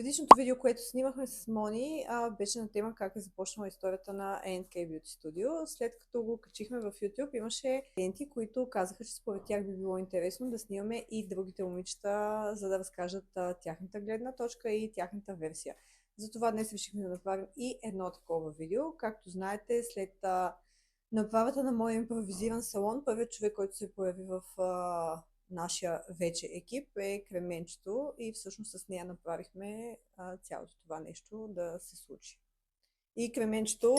предишното видео, което снимахме с Мони, беше на тема как е започнала историята на A&K Beauty Studio. След като го качихме в YouTube, имаше клиенти, които казаха, че според тях би било интересно да снимаме и другите момичета, за да разкажат тяхната гледна точка и тяхната версия. Затова днес решихме да направим и едно такова видео. Както знаете, след направата на моя импровизиран салон, първият човек, който се появи в нашия вече екип е Кременчето и всъщност с нея направихме цялото това нещо да се случи. И Кременчето,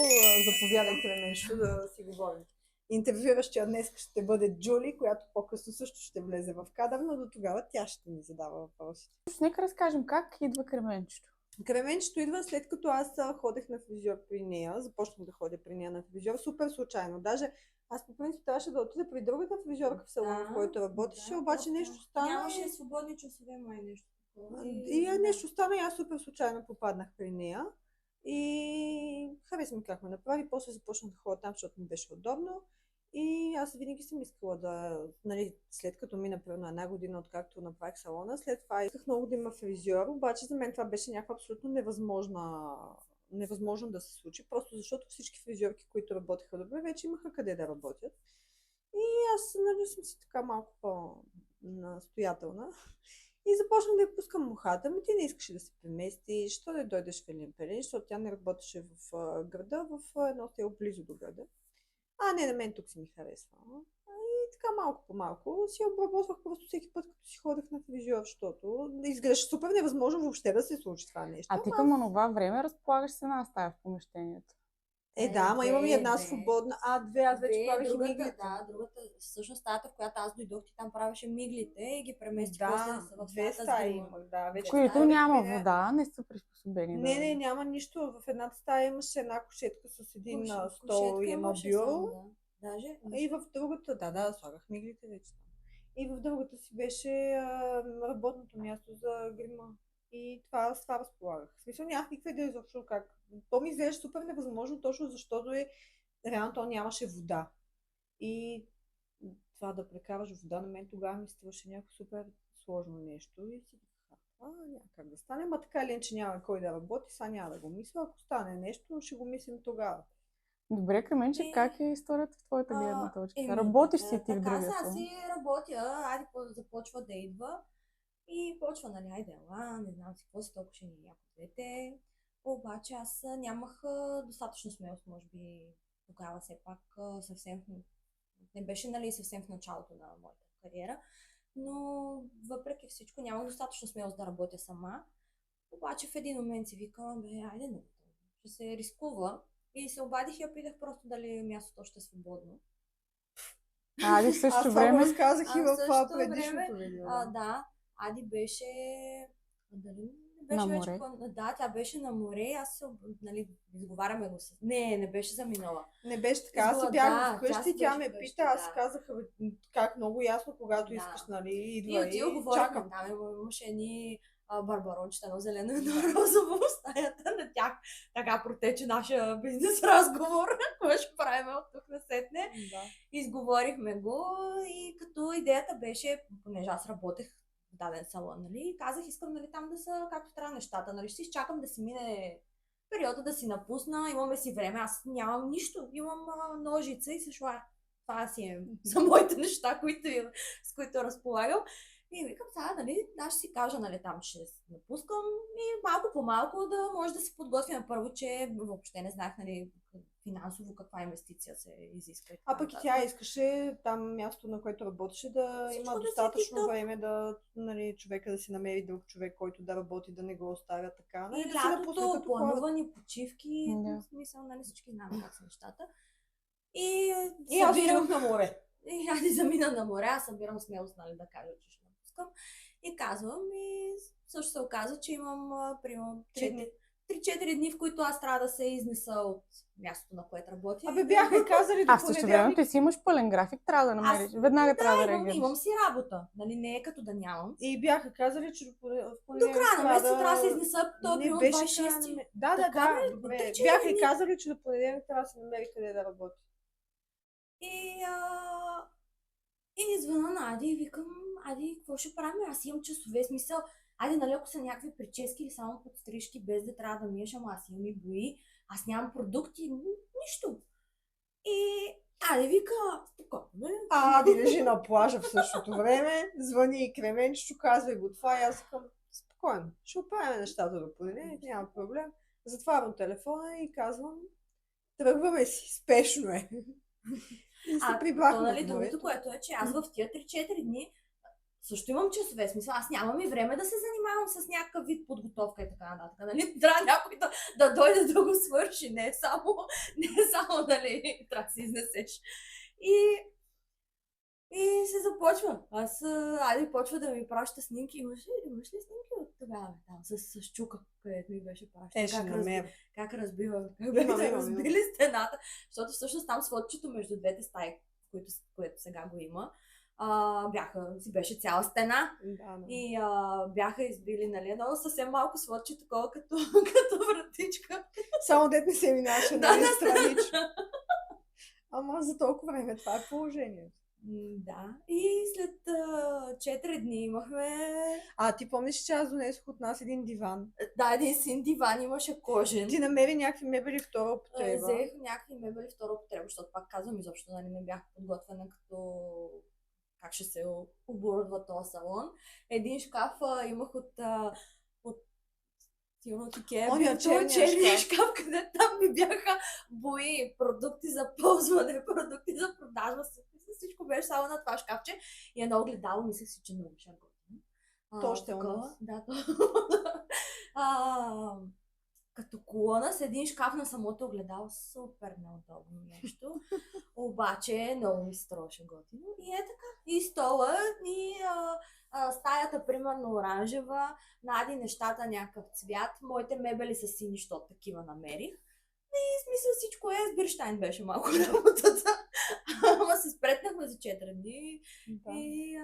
заповядай Кременчето да си говорим. Интервюиращия днес ще бъде Джули, която по-късно също ще влезе в кадър, но до тогава тя ще ни задава въпросите. Нека разкажем как идва Кременчето. Кременчето идва след като аз ходех на фризьор при нея, започнах да ходя при нея на фризьор, супер случайно. Даже аз по принцип трябваше да отида при другата фризьорка в салона, в който работеше, обаче нещо стана. Нямаше свободни часове, май нещо такова. И нещо стана и аз супер случайно попаднах при нея. И хареса ми как ме направи, после започнах да ходя там, защото ми беше удобно. И аз винаги съм искала да, нали, след като мина примерно една година, откакто направих салона, след това исках много да има фризьор, обаче за мен това беше някаква абсолютно невъзможно да се случи, просто защото всички фризьорки, които работеха добре, вече имаха къде да работят. И аз, нали, съм си така малко по-настоятелна. И започнах да я пускам мухата. Ти не искаше да се преместиш, що да дойдеш в Елин Пелин, защото тя не работеше в града, в едно село близо до града. Не, на мен тук си ми харесва. И така малко по малко си обработвах просто всеки път, като си ходех на фризьор, защото изглеждаше супер невъзможно въобще да се случи това нещо. А ти към онова време разполагаш с една стая в помещението. Ама имам и една свободна. Две, аз вече правих и миглите. Да, другата, всъщност стаята, в която аз дойдох, ти там правеше миглите и ги преместих Да, в две стаи имах, да. В които няма вода, не са приспособени. Не, няма нищо. В едната стая имаше една кушетка с един стол и едно бюро. Даже. И в другата, да, слагах миглите вече. И в другата си беше работното място за грима. И с това разполагах. В смисъл нямах никаква идея изобщо как. То ми изглежда супер невъзможно, точно защото реално то нямаше вода. И това да прекараш вода на мен тогава ми струваше някакво супер сложно нещо. И си няма как да стане, ма така ли, че няма кой да работи, сега няма да го мисля. Ако стане нещо, ще го мислим тогава. Добре, Кременче, как е историята в твоята гледна точка? Работиш си ти в другия салон? Аз си работя, Ади започва да идва и почва, нали, айде, не знам си какво си, толкова ще ни яко двете. Обаче аз нямах достатъчно смелост, може би тогава все пак съвсем не беше, нали, съвсем в началото на моята кариера, но въпреки всичко нямах достатъчно смелост да работя сама. Обаче в един момент си викам, айде, ще се рискува. И се обадих и я питах просто дали мястото още е свободно. Ади в същото време. Аз разказах и в предишното видео. Да, Ади беше... Дали не беше на вече... море. Да, тя беше на море. Аз, нали, изговаряме го с... Не беше заминала. Не беше така. Аз си бях вкъщи, тя ме пита, аз казах как много ясно, когато искаш, нали, идва и чакам. Там имаше едни барбарончета, едно зелено и едно розово в стаята. На тях така протече нашия бизнес разговор, какво ще правим от тук насетне. Да. Изговорихме го и като идеята беше, понеже аз работех в даден салон, нали, казах, искам, нали, там да са както трябва нещата, нали, ще изчакам да си мине периода, да си напусна, имаме си време, аз нямам нищо, имам ножица и също това си е за моите неща, с които разполагам. И викам сега, нали, аз ще си кажа, нали, там ще напускам и малко по малко да може да се подготвим. Първо, че въобще не знаех, нали, финансово каква инвестиция се изиска. Пък и тя искаше там място, на което работеше, да всичко има достатъчно време да, нали, човека да си намери друг човек, който да работи, да не го оставя така. И да лятото, планувани почивки, в смисъл, нали, всички знаем как са нещата. И аз отидох на море. И аз замина на море, аз събирам смелост, нали, да кажа, че ще напускам. И казвам, и също се оказа, че имам примерно 3-4 дни, в които аз трябва да се изнеса от мястото, на което работя. Бяха казали до също време ти си имаш пълен график, трябва да намериш. Веднага трябва да реагираш. Имам си работа, нали, не е като да нямам. И бяха казали, че до края на месеца трябва да се изнеса, то е примерно 26. Да. Бяха казали, че до понеделник трябва да се намери къде да работи. И звъна на Ади и викам, Ади, какво ще правим? Аз имам часове, смисъл. айде, нали, ако са някакви прически или само подстрижки, без да трябва да миеш, ама аз имам и бои, аз нямам продукти, нищо. И айде вика, спокойно. Ади лежи на плажа в същото време, звъни и Кременчето, казвай го това и аз към спокойно. Ще оправим нещата до понеделник, няма проблем. Затварям телефона и казвам, тръгваме си, спешно е. И се прибрахме нали, в другото, морето. което е, че аз в тия 3-4 дни също имам часове, смисъл, аз нямам и време да се занимавам с някакъв вид подготовка и така нататък. Нали? Трябва някой да дойде да го свърши, не само нали, трябва да се изнесеш. И се започва. Ади почва да ми праща снимки. Имаш ли снимки от тогава? Там с чука, където ми беше праща. Ще намеря. Как разбива, Имам. разбили стената. Защото всъщност там сводчето между двете стаи, което сега го има, си беше цяла стена. Да. И бяха избили, нали, едно съвсем малко сводче, такова като вратичка. Само дет не се минаваше Да, на страничко. Ама за толкова време това е положението. Да. И след 4 дни имахме... Ти помниш, че аз донесох от нас един диван? Да, един син диван имаше кожен. Ти намери някакви мебели втора употреба. Взех някакви мебели втора употреба, защото пак казвам, изобщо нали, не бях подготвена като как ще се оборудва този салон. Един шкаф имах от силно Оня черния шкаф, където там ми бяха бои, продукти за ползване, продукти за продажба. Всичко беше само на това шкафче. И едно огледало, мислех си, че много ще готвим. То ще е у нас. Да, като колона с един шкаф на самото огледало. Супер неудобно нещо. Обаче много ми се струваше готино. И е така. И стола, и стаята, примерно, оранжева, Нади нещата някакъв цвят. Моите мебели са сини, защото такива намерих. И смисъл всичко е, с Бирштайн беше малко работата. Ама се спретнахме за 4 дни. Да. И,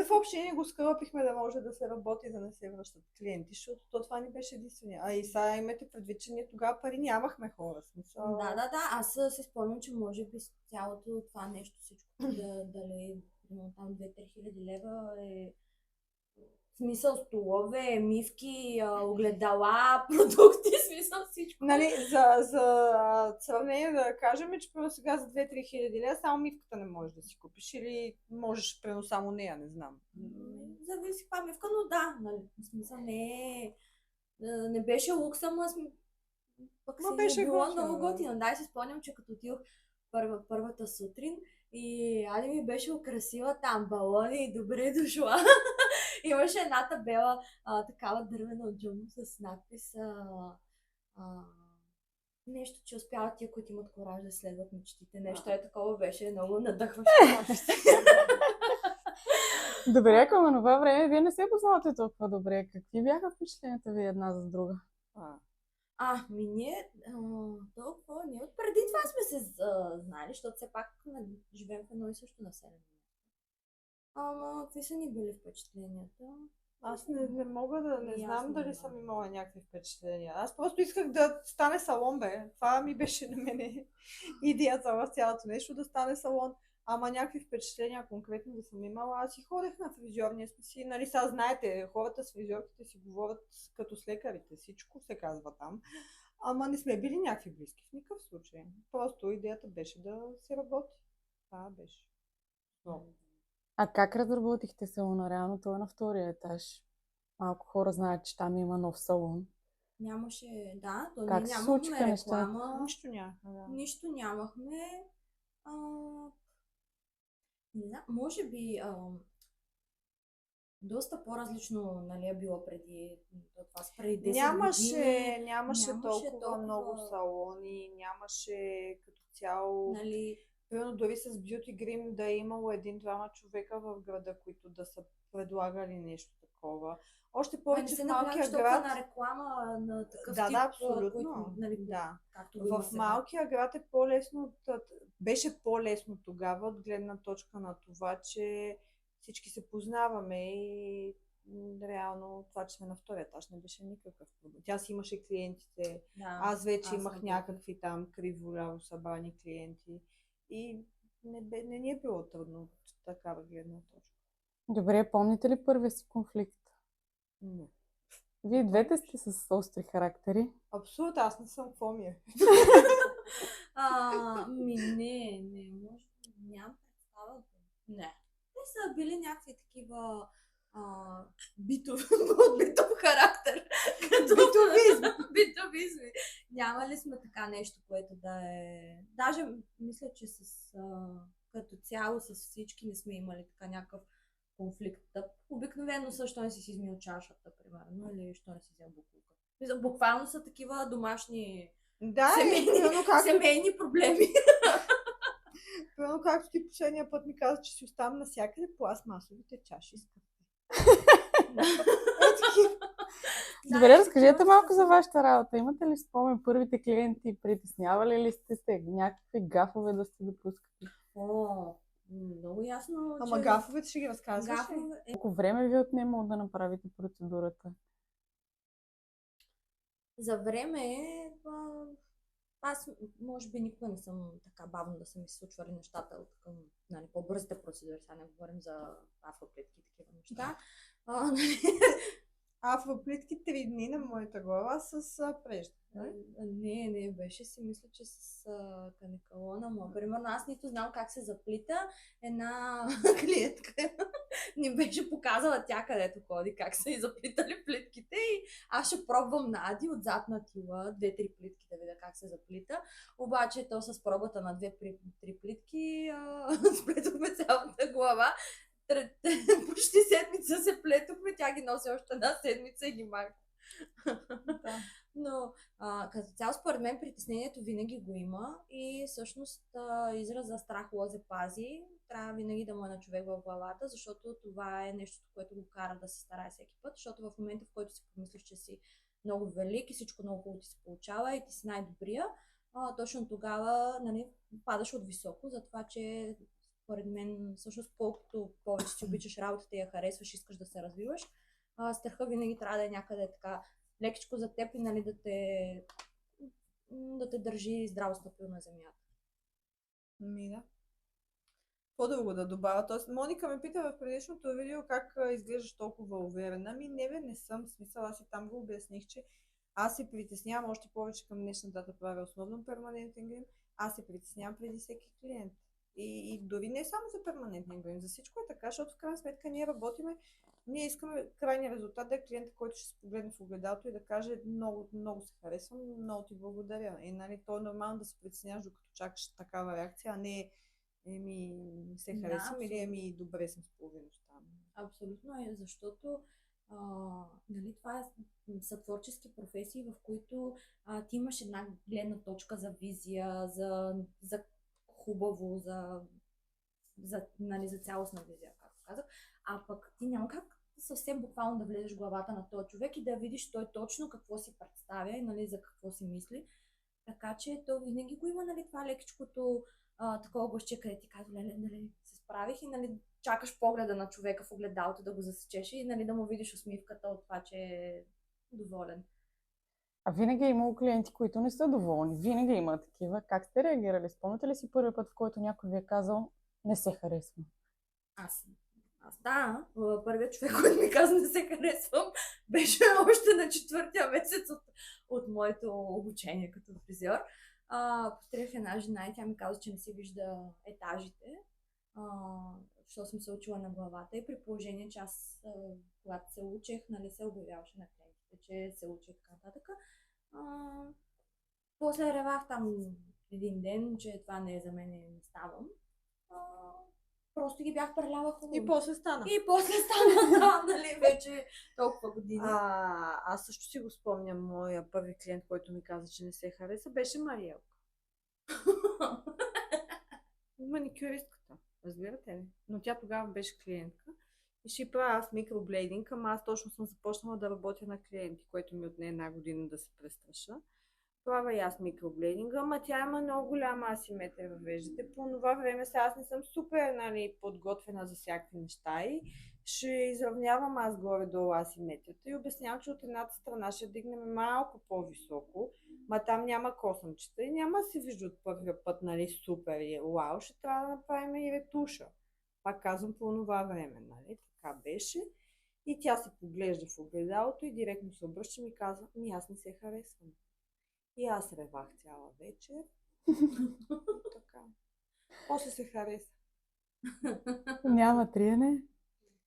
в общи го скълъпихме да може да се работи, да не се връщат клиенти, защото това ни беше единствения. И сега имате предвид, че ние тогава пари нямахме хора. Смисъл. Да. Аз се спомням, че може би цялото това нещо, всичко, дали там 2-3 хиляди лева е смисъл столове, мивки, огледала, продукти, смисъл всичко. Нали, за сравнение да кажем, че първо сега за 2-3 хиляди лева само мивката не можеш да си купиш или можеш прено само нея, не знам. Зависи каква мивка, но да, нали, в смисъл не беше лукс, ама пък си беше било готино, много да. готино. Да, и си спомням, че като отидох първата сутрин и Ади ми беше украсила там балони, добре дошла. Имаше една табела, такава дървена от джумо с надпис нещо, че успяват тия, които имат кораж да следват мечтите. Нещо е такова, беше много надъхващо. Добре, ако на това време вие не се познавате толкова добре. Какви бяха впечатленията ви една за друга? Ние от преди това сме се знали, защото все пак живеем в едно и също населено. Ама, какви са ни били впечатленията? Аз не мога да не знам Ясно, дали да. съм имала някакви впечатления. Аз просто исках да стане салон, бе. Това ми беше на мене идеята в цялото нещо, да стане салон. Ама някакви впечатления конкретно да съм имала. Аз си ходех на фризьорния си. Нали, сега знаете, хората с фризьорките си говорят като с лекарите. Всичко се казва там. Ама не сме били някакви близки в никакъв случай. Просто идеята беше да се работи. Това беше. А как разработихте салона? Реално той е на втория етаж. Малко хора знаят, че там има нов салон. Нямаше, то Как ние се нямахме случиха нещата? реклама. Нищо нямахме, да. Нищо нямахме. Не знам, може би доста по-различно, нали, е било преди това, преди 10 години. Нямаше толкова много салони, нямаше като цяло. Нали, примерно дори с Beauty Grim да е имало 1-2 човека в града, които да са предлагали нещо такова. Още повече в малкия град. на реклама на такъв Да, тип, да, абсолютно. които, нали, Да. както го има В сега. малкия град е по-лесно, беше по-лесно тогава от гледна точка на това, че всички се познаваме и реално това, че сме на втория етаж не беше никакъв проблем. Тя си имаше клиентите, Да, аз вече имах съм някакви там криво събрани клиенти и не ни е било трудно от такава гледна точка. Добре, помните ли първия си конфликт? Не. Вие двете сте с остри характери. Абсолютно, аз не съм, какво ми е. Не, може, нямам представа. Не. Те са били някакви такива битов характер. Битовизми. Няма ли сме така нещо, което да е... Даже мисля, че като цяло с всички не сме имали така някакъв конфликт. Обикновено също не си измил чашата, примерно, или що не си взел буклука. Буквално са такива домашни Да, семейни проблеми. Пълно както ти последния път ми каза, че си оставам навсякъде пластмасовите чаши. Добре, разкажете малко за вашата работа. Имате ли спомен, първите клиенти притеснявали ли сте се? Някакви гафове да сте допускали? Много ясно. Ама гафовете ще ги разказваш ли? Колко време ви отнема да направите процедурата? За време, аз може би никога не съм така бавно да са ми се случвали нещата от към по-бързите процедури. Сега не говорим за афроплитки и такива неща. Афроплитки 3 дни на моята глава с прежда. Не, беше си, мисля, че с каникалона му. Примерно аз нито знам как се заплита. Една клиентка ни беше показала тя където ходи, как са и заплитали плитките и аз ще пробвам на Ади отзад на тила 2-3 плитки да видя как се заплита. Обаче то с пробата на 2-3 плитки сплетохме цялата глава. Почти седмица се плетохме, тя ги носи още една седмица и ги маха. Да. Но като цяло според мен притеснението винаги го има и всъщност израза страх лозе пази трябва винаги да му е на човек в главата, защото това е нещо, което го кара да се старае всеки път, защото в момента, в който си помислиш, че си много велик и всичко много хубаво ти се получава и ти си най-добрия, точно тогава падаш от високо, затова че според мен, всъщност колкото повече си обичаш работата и я харесваш, искаш да се развиваш, страха винаги трябва да е някъде така лекичко за теб и да те държи здраво стъпил на земята. Да. По-дълго да добавя. Тоест, Моника ме пита в предишното видео как изглеждаш толкова уверена. Не съм. Смисъл, аз и там го обясних, че аз се притеснявам още повече към днешна дата правя основно перманентен грим. Аз се притеснявам преди всеки клиент. И дори не само за перманентен грим, за всичко е така, защото в крайна сметка ние искаме крайния резултат да е клиента, който ще се погледне в огледалото и да каже много, много се харесвам, много ти благодаря. И то е нормално да се притесняваш, докато чакаш такава реакция, а не не се харесвам или добре съм с половиността. Абсолютно е, защото това са творчески професии, в които ти имаш една гледна точка за визия, за хубаво, за цялостна визия, както казах. А пък ти няма как съвсем буквално да влезеш в главата на този човек и да видиш той точно какво си представя и за какво си мисли. Така че то винаги го има това лекичкото такова гласче, къде ти казва, нали се справих и чакаш погледа на човека в огледалото да го засечеш и да му видиш усмивката от това, че е доволен. А винаги е имало клиенти, които не са доволни. Винаги има такива. Как сте реагирали? Спомняте ли си първият път, в който някой ви е казал, не се харесва? Да, първият човек, който ми каза не се харесвам, беше още на 4-тия месец от моето обучение като фризьор. Пострях една жена и тя ми каза, че не си вижда етажите, защото съм се учила на главата и при положение, че аз, когато се учех, се обявяваше на клиентите, че се учех така нататък. После ревах там един ден, че това не е за мен, не ставам. Просто ги бях преляла хубаво. И после стана. Вече толкова години. Аз също си го спомням, моя първи клиент, който ми каза, че не се хареса, беше Мариелка. Маникюристката, разбирате ли? Но тя тогава беше клиентка и ще правя аз микроблейдинг, ама аз точно съм започнала да работя на клиенти, което ми отне една година да се престраша. Правя и аз микроблейдинга, ама тя има много голяма асиметрия във веждите. По това време сега аз не съм супер подготвена за всякакви неща и ще изравнявам аз горе-долу асиметрията и обяснявам, че от едната страна ще дигнем малко по-високо, ма там няма косъмчета и няма да се вижда от първия път, супер и вау, ще трябва да направим и ретуша. Пак казвам по това време, така беше. И тя се поглежда в огледалото и директно се обръща и ми каза, аз не се харесвам. И аз ревах цяла вечер. Така. После се хареса. Няма триене?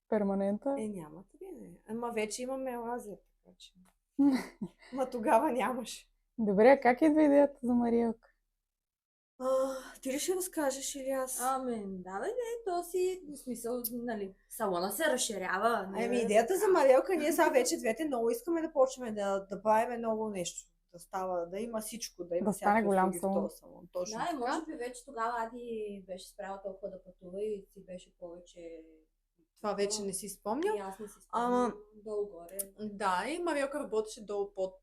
Перманента? Няма триене. Ама вече имаме лазер, така че. Ма тогава нямаше. Добре, а как идва идеята за Мариелка? Ти ли ще разкажеш или аз? Да, бе, не, то си, в смисъл, нали, салона се разширява. Идеята за Марелка, ние сега вече двете много искаме да почнем да правим много нещо. Да става, да има всичко, да има Да стане всякакви голям услуги в салон. този салон. Точно Да, и така. може би вече тогава Ади беше спряла толкова да пътува и си беше повече... Това вече не си спомням. И аз не си Ама- спомням долу-горе. Да, и Марелка работеше долу под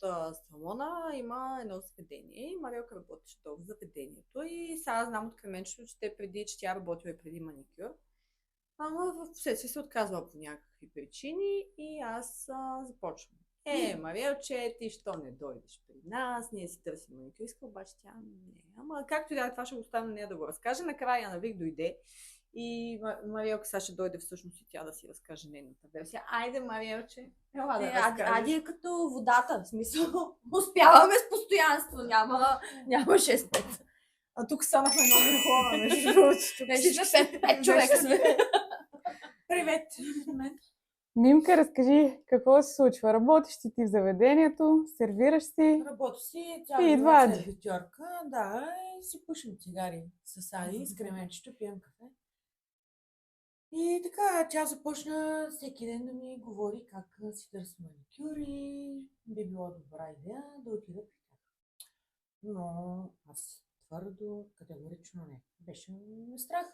салона, има едно заведение и Марелка работеше долу в заведението и сега знам от Кременчето, че тя работила и преди маникюр. Ама в последствие се отказва по някакви причини и аз започвам. Марелче, ти що не дойдеш при нас? Ние си търсим маникюристка, обаче тя не. Ама както и да, това ще го оставим на нея да го разкаже. Накрая Навик дойде и Марелка сега ще дойде всъщност и тя да си разкаже нейната версия. Айде, Марелче, ела да разкажеш. Ади е като водата, в смисъл, успяваме с постоянство, няма 6-5. А тук станахме много хора, между другото. Тук Вече всички сме 5 човека сме. Привет! Мимка, разкажи какво се случва. Работиш ти в заведението, сервираш си. Работя си, И цяла идва ден Ади. сервитьорка, да, и си пушим цигари с Ади, с Кременчето, пием кафе. И така, тя започна всеки ден да ми говори как си търси маникюр и би било добра идея да отида при тях. Но аз твърдо, категорично не. Беше ме страх.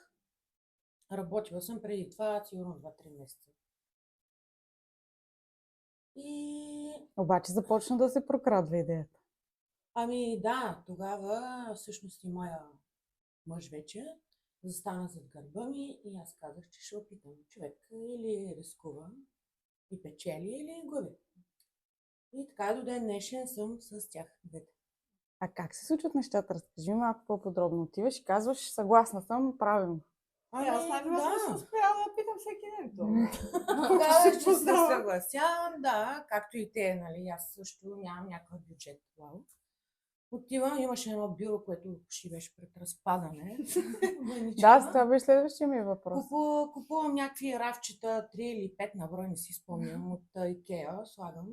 Работила съм преди това сигурно 2-3 месеца. И Обаче започна да се прокрадва идеята. ами да, тогава всъщност и моя мъж вече застана зад гърба ми и аз казах, че ще опитам. Човек или рискува и печели, или губи. И така до ден днешен съм с тях двете. А как се случват нещата? Разкажи малко по-подробно. Отиваш и казваш, съгласна съм, правим. Аз най-вероятно съм успяла да питам всеки ден това. Да, се че се познавам. съгласявам, да, както и те, нали, аз също нямам някакъв бюджет. Вау. Отивам, имаше едно бюро, което почти беше пред разпадане. Да, това беше следващия ми въпрос. Купувам някакви рафчета, 3 или 5 на брой, не си спомням, от Икеа, слагам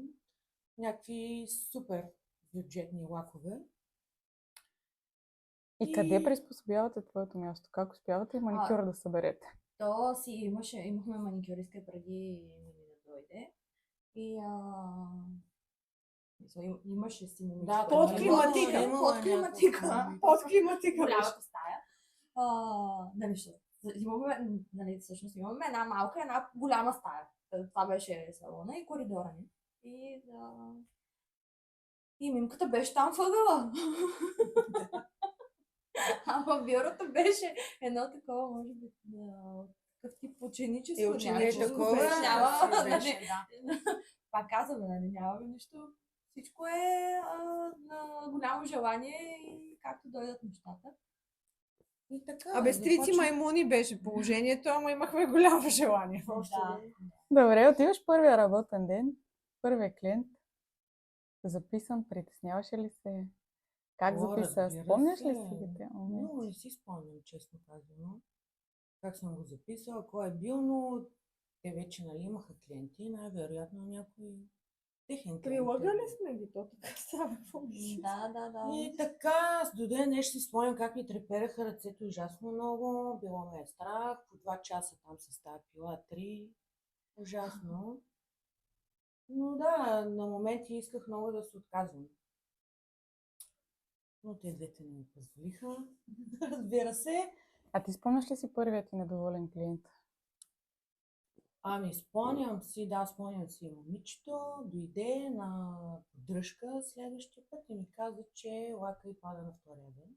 някакви супер бюджетни лакове. И къде приспособявате твоето място? Как успявате и маникюр да съберете? То си имахме маникюристка преди Мими да дойде. И имаше си момиче. Да, под климатика. Под климатика. Под климатика. Голямата стая. Всъщност имаме една малка, една голяма стая. Това беше салона и коридора ни. И Мимката беше там въгъла. А в бюрото беше едно такова, може би, такъв тип ученическо. Такова Пак казваме, нали, нямаме нищо. Всичко е на голямо желание и както дойдат нещата. И така. А без трици маймуни беше положението, ама имахме голямо желание. Да. Добре, отиваш първия работен ден, първия клиент, записан, притесняваше ли се? Как записа? Спомняш ли си ги те моменти? Много не си спомням, честно казано. Как съм го записала, кой е бил, но те вече, нали, имаха клиенти, най-вероятно някой техен клиент. Прилагали сме ги, то така става. Да. И така, с до ден днес си спомням как ми трепереха ръцете ужасно много, било ме е страх, по 2 часа там с тази пила, 3, ужасно. Но да, на моменти исках много да се отказвам. Но те двете не ми позволиха, разбира се. А ти спомняш ли си първият ти недоволен клиент? Ами спомням си момичето, дойде на поддръжка следващия път и ми каза, че лака и пада на втория ден.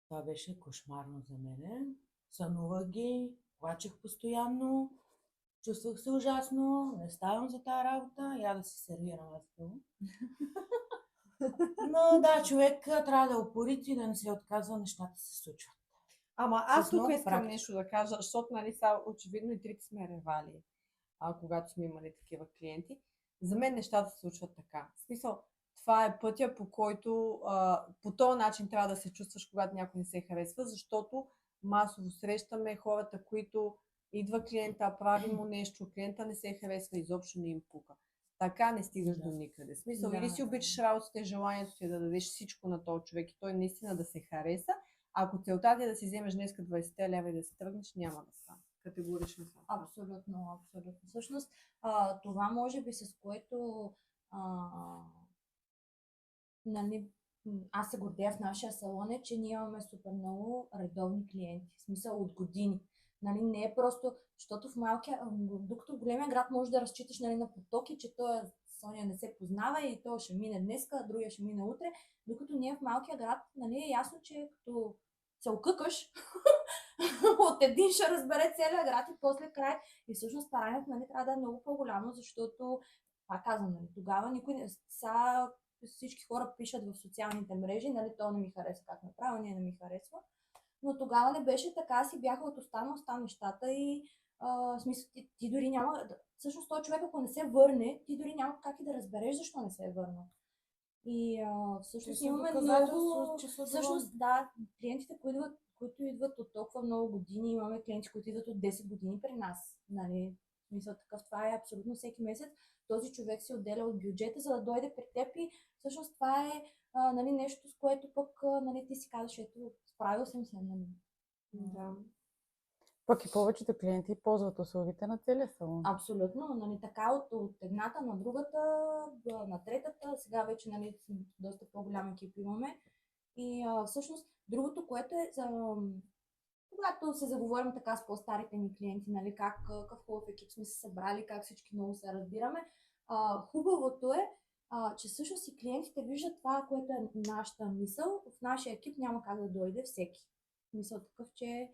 Това беше кошмарно за мене. Сънувах ги, плачех постоянно, чувствах се ужасно, не ставам за тази работа, я да си сервирам аз това. Но да, човек трябва да е упорит и да не се отказва, нещата се случват. Ама аз С тук много искам практика. нещо да кажа, защото, нали, са очевидно и трите сме ревали. когато сме имали такива клиенти. За мен нещата се случват така. В смисъл, това е пътя, по който по този начин трябва да се чувстваш, когато някой не се харесва, защото масово срещаме хората, които идва клиента, прави му нещо, клиента не се харесва, изобщо не им пука. Така не стигаш до никъде. В смисъл, или си обичаш работата и желанието ти да дадеш всичко на този човек и той наистина да се хареса. Ако целта ти е да си вземеш днеска 20 лева и да си тръгнеш, няма да стане. Категорично съм. Абсолютно. Всъщност, това може би с което нали, аз се гордея в нашия салон е, че ние имаме супер много редовни клиенти. В смисъл от години. Нали, не е просто, защото докато в големия град можеш да разчиташ нали, на потоки, че той Соня не се познава и той ще мине днеска, другия ще мине утре, докато ние в малкия град, нали, е ясно, че като се окъкаш, от един ще разбере целия град и после край. И всъщност старанието нали, трябва да е много по-голямо, защото, пак казвам, нали, тогава никой не... Всички хора пишат в социалните мрежи, нали, то не ми харесва как направя, не ми харесва. Но тогава не беше така, си бяха от уста нещата и в смисъл ти дори няма... Всъщност този човек, ако не се върне, ти дори няма как и да разбереш защо не се е върнал. И всъщност имаме много... Всъщност, да, клиентите, които идват от толкова много години, имаме клиенти, които идват от 10 години при нас. Нали? Мисля, такъв, това е абсолютно всеки месец. Този човек се отделя от бюджета, за да дойде при теб и всъщност това е нали, нещо, с което пък нали, ти си казваш, ето, справил съм се. Нали. Да. Пък и повечето клиенти ползват услугите на целия салон. Абсолютно, нали, така от едната на другата, на третата, сега вече нали, доста по-голям екип имаме. И всъщност другото, което е, когато се заговорим така с по-старите ни клиенти, нали, какъв хубав екип сме се събрали, как всички много се разбираме, хубавото е, че всъщност и клиентите виждат това, което е нашата мисъл. В нашия екип няма как да дойде всеки. Мисъл такъв, че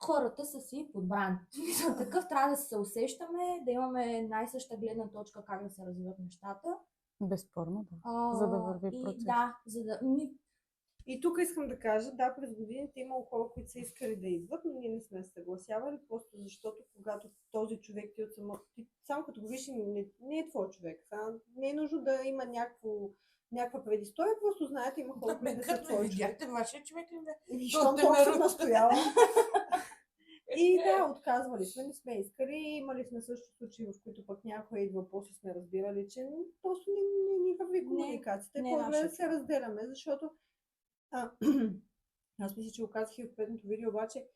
хората са си подбрани. Мисъл такъв, трябва да се усещаме, да имаме най-съща гледна точка как да се развиват нещата. Безспорно, да. За да върви процес. Да, И тук искам да кажа, да, през годините имало хора, които са искали да идват, но ние не сме се съгласявали, просто защото когато този човек ти само като го виж, не е твой човек. Не е нужно да има някаква предистория, просто знаете, има хора, които не са твой човек. Видяхте вашия човек ли да? Щом толкова настояла. И да, отказвали сме, не сме искали. Имали сме също случаи, в които пък някой идва, после сме разбирали, че просто не ни върви комуникацията. По-добре да се разделяме, защото аз мисля, че го казах и в предното видео, обаче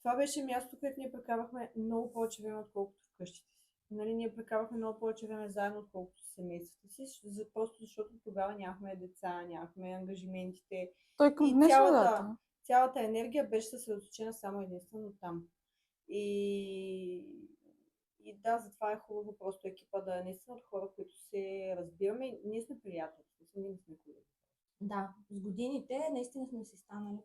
това беше място, където ние прекарвахме много повече време, отколкото вкъщите си. Нали, ние прекарвахме много повече време заедно, отколкото с семейството си, просто защото тогава нямахме деца, нямахме ангажиментите. Той към днешна дата. Цялата енергия беше съсредоточена само единствено там. И да, затова е хубаво просто екипа да е наистина от хора, които се разбираме. Ние сме приятели, ние не сме колеги. Да, с годините наистина сме си станали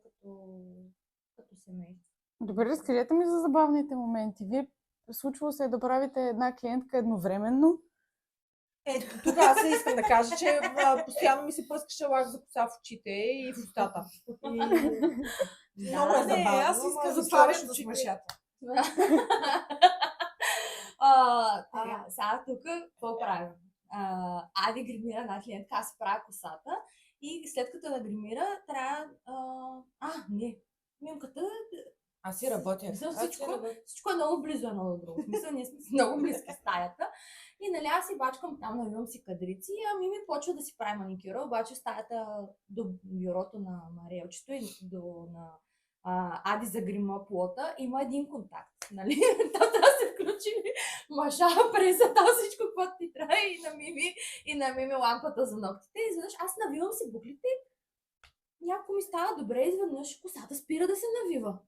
като семейство. Добре, разкажете ми за забавните моменти. Вие случвало се да правите една клиентка едновременно? Тогава се искам да кажа, че постоянно ми се пръскаше лак за коса в очите и в устата. Много е забавно. Аз искам да слагаш с мъжата. Сега тук какво правим? Ади гримира една клиентка, аз си правя косата и след като я гримира, трябва... не, мимката... Аз си работя. Всичко е много близо едно до друго. В смисъл, ние сме много близки в стаята. И нали аз си бачкам там, навивам си кадрици, а Мими почва да си прави маникюра, обаче в стаята до бюрото на Мариелчето и на Ади за грима плота има един контакт. Нали? Там трябва да се включи маша, преса, там всичко, което ти трябва и на Мими лампата за ногтите. И изведнъж аз навивам си буклите, някой ми става добре, изведнъж косата спира да се навива.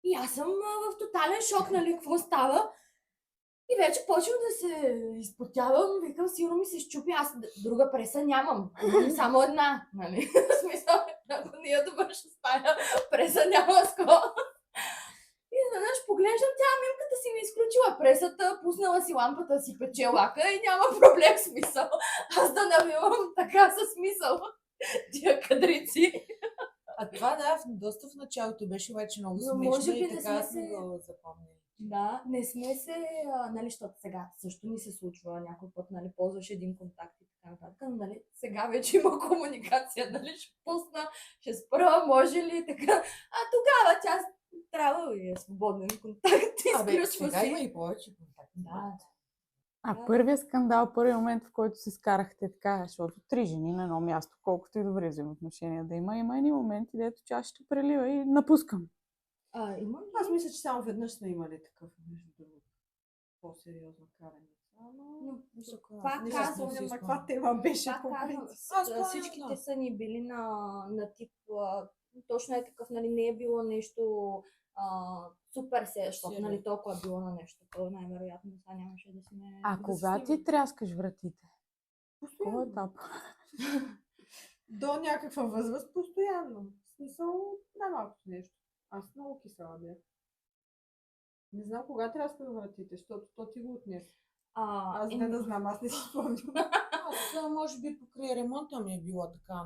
И аз съм в тотален шок, нали, какво става. И вече почвам да се изпотявам, викам, сигурно ми се щупи, аз друга преса нямам, само една, нали, в смисъл, ако не я довърша с тая преса няма с какво. И изведнъж поглеждам, тя мимката си ми изключила пресата, пуснала си лампата, си пече лака и няма проблем в смисъл. Аз да навивам така със смисъл тия кадрици. А това да, доста в началото беше вече много Но може смешно би и да така сме сме го запомнили. Да, не сме се, нали, защото сега също ни се случва някой път, нали, ползваш един контакт и така нататък, но, нали, сега вече има комуникация, нали, ще пусна, ще спра, може ли, така. А тогава тя трябва и е свободен контакт, изключва сега си. има и повече контакти. Да. А първият скандал, първият момент, в който се скарахте така, защото 3 жени на едно място, колкото и добри взаимоотношения да има едни моменти, дето чашата прелива и напускам. Има ли? Аз мисля, че само веднъж сме имали такъв, между другото, по-сериозна караница. Но, Аз пак не казвам, спомням си на каква тема беше Пак по казвам, принцип. всичките са ни били на тип, точно е такъв, нали, не е било нещо супер се, защото, нали, толкова е било на нещо, то най-вероятно сега нямаше да сме... А кога ти тряскаш вратите? Кой етап? До някаква възраст постоянно. В смисъл, най-малко нещо. Аз много кисела бях. Не знам кога трясках вратите, защото то ти го отнесе. Аз не да знам, аз не си спомням. Аз, може би, покрай ремонта ми е било така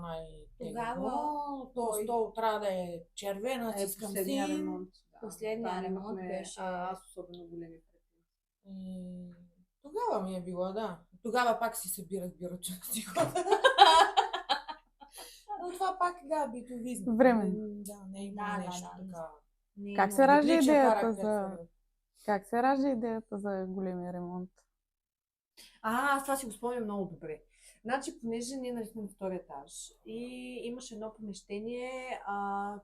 Тогава То стол трябва да е червена, искам Последния си. ремонт. Последния Там ремонт имахме, беше... Аз особено големи претенции. Тогава ми е било, да. Тогава пак си събирах бюрото на си хода. Но това пак, да, битовизм. Временно. Да, не има Да, нещо да. така. Не Как има- се ражда Личен идеята характер за... съм. Как се ражда идеята за големия ремонт? Аз това си го спомням много добре. Значи, понеже ние нали сме на втори етаж и имаше едно помещение,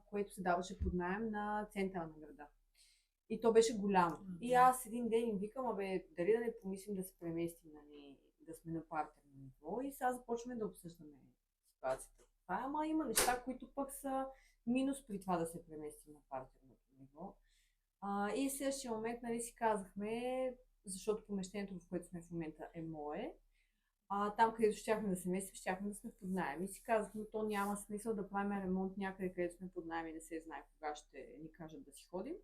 което се даваше под наем на центъра на града. И то беше голямо. И аз един ден им викам, дали да не помислим да се преместим, нали, да сме на партерно ниво. И сега започваме да обсъждаме ситуацията. Ама има неща, които пък са минус при това да се преместим на партерното ниво. И в следващия момент, нали, си казахме, защото помещението, в което сме в момента, е мое. Там, където щяхме да се местим, щяхме да сме под наем. И си казахме, то няма смисъл да правим ремонт някъде, където сме под наем и не се знае кога ще ни кажат да си ходим.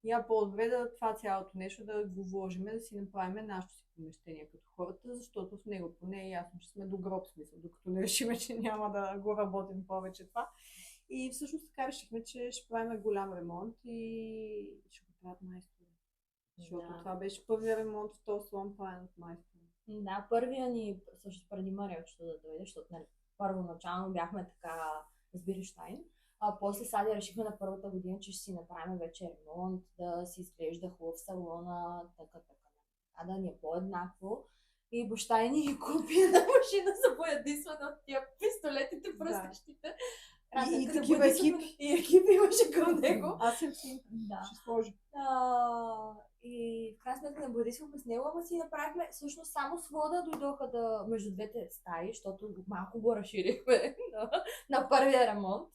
И по-добре да това цялото нещо да го вложим, да си направим нашето си помещение като хората, защото в него поне е ясно, че сме до гроб смисъл, докато не решиме, че няма да го работим повече това. И всъщност така решихме, че ще правим голям ремонт и ще го правят майстори. Защото това беше първият ремонт в този салон, правен от майстори. Да, първия ни, също преди Мариочето да дойде, защото, нали, първоначално бяхме така с Бирштайн, после сега решихме на първата година, че ще си направим вече ремонт, да си изглежда хубав салона, така, да ни е по-еднакво. И баща ни купи една машина за боядисване от тия пистолетите, пръскащите. И такива екипи. И екипи имаше към него. Аз съм си. Да. Ще сложа. И в крайна сметка не боядисвахме с него, ама си направихме, всъщност само свода дойдоха между двете стаи, защото малко го разширихме на първия ремонт.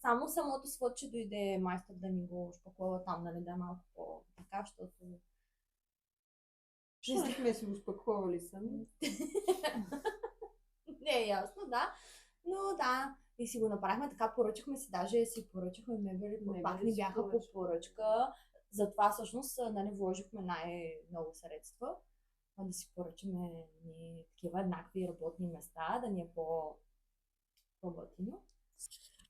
Само самото сводче дойде майстор да ни го шпаклова там, нали, да е малко по-така, защото... Не сме си го спакловали сами. Не е ясно, да. Но да, и си го направихме така, поръчахме си, даже си поръчахме мебели, пак ни бяха по поръчка. Затова всъщност, нали, вложихме най-много средства, да си поръчаме такива еднакви работни места, да ни е по-готино.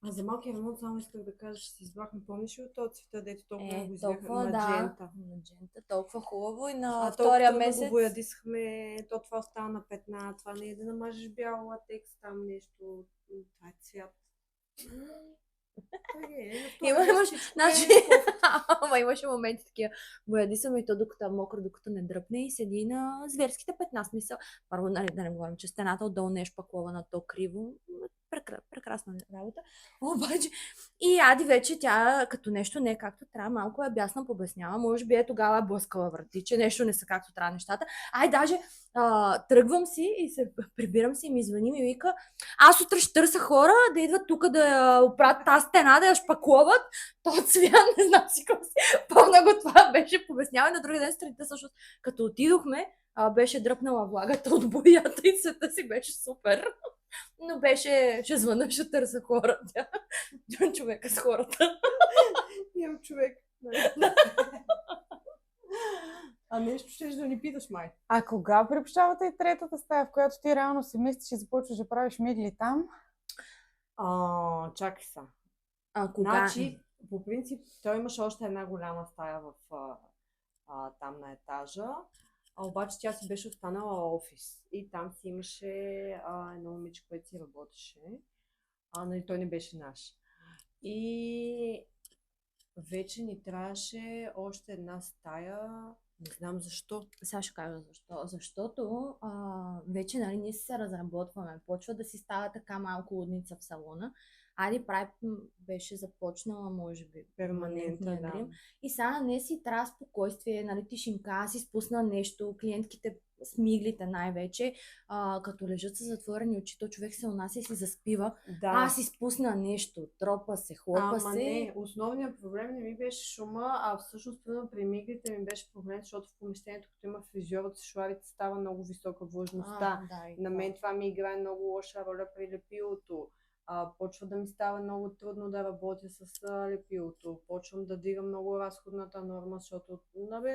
А за малкия ремонт само исках да кажа, че си избрахме, помниш ли от този цвета, дето толкова го толкова, избяха маджента. Маджента, толкова хубаво и на втория втория месец. го боядисахме, то това остана на петна, това не е да намажеш бял латекс, там нещо, това е цвят. Имаше моменти такива. Боядисаме и то докато е мокро, докато не дръпне и седи на зверските 15 смисъл. Първо, нали, да не говорим, че стената отдолу не е шпаклована, то криво. Прекрасна работа. Обаче, и Ади вече тя като нещо не е както трябва, малко е бясна побеснява. Може би тогава блъскала врати, че нещо не са както трябва нещата. Даже тръгвам си и се прибирам си и ми звъни и вика, аз утре ще търся хора да идват тук да я оправят тази стена, да я шпакловат. То цвят, не знам си какво си. Помня го, това беше побеснява. На другия ден сутринта, всъщност, като отидохме, беше дръпнала влагата от боята и света си беше супер. Но беше, ще звъна, ще търся хора. Човека с хората. Имам човек. Нещо ще да ни питаш, май. А кога приобщавате и третата стая, в която ти реално си мислиш и започваш да правиш мигли там? Чакай са. Кога? Значи, по принцип, той имаше още една голяма стая там на етажа, обаче тя си беше останала офис. И там си имаше едно момиче, което си работеше. Нали, той не беше наш. И вече ни трябваше още една стая. Не знам защо. Сега ще кажа защо. Защото вече нали, ние се разработваме. Почва да си става така малко лудница в салона. Ади Прайд беше започнала, може би, перманентния да. грим. И сега не си трябва спокойствие, нали, тишинка, аз си спусна нещо, клиентките, смиглите най-вече, като лежат с затворени очи, то човек се унася и си заспива. Да. Аз си спусна нещо, тропа се, хлопа се. Не, основният проблем не ми беше шума, а всъщност при миглите ми беше проблем, защото в помещението, като има фризьор от шуарите, става много висока влажността. На мен това ми играе много лоша роля при лепилото. Почва да ми става много трудно да работя с лепилото. Почвам да дигам много разходната норма, защото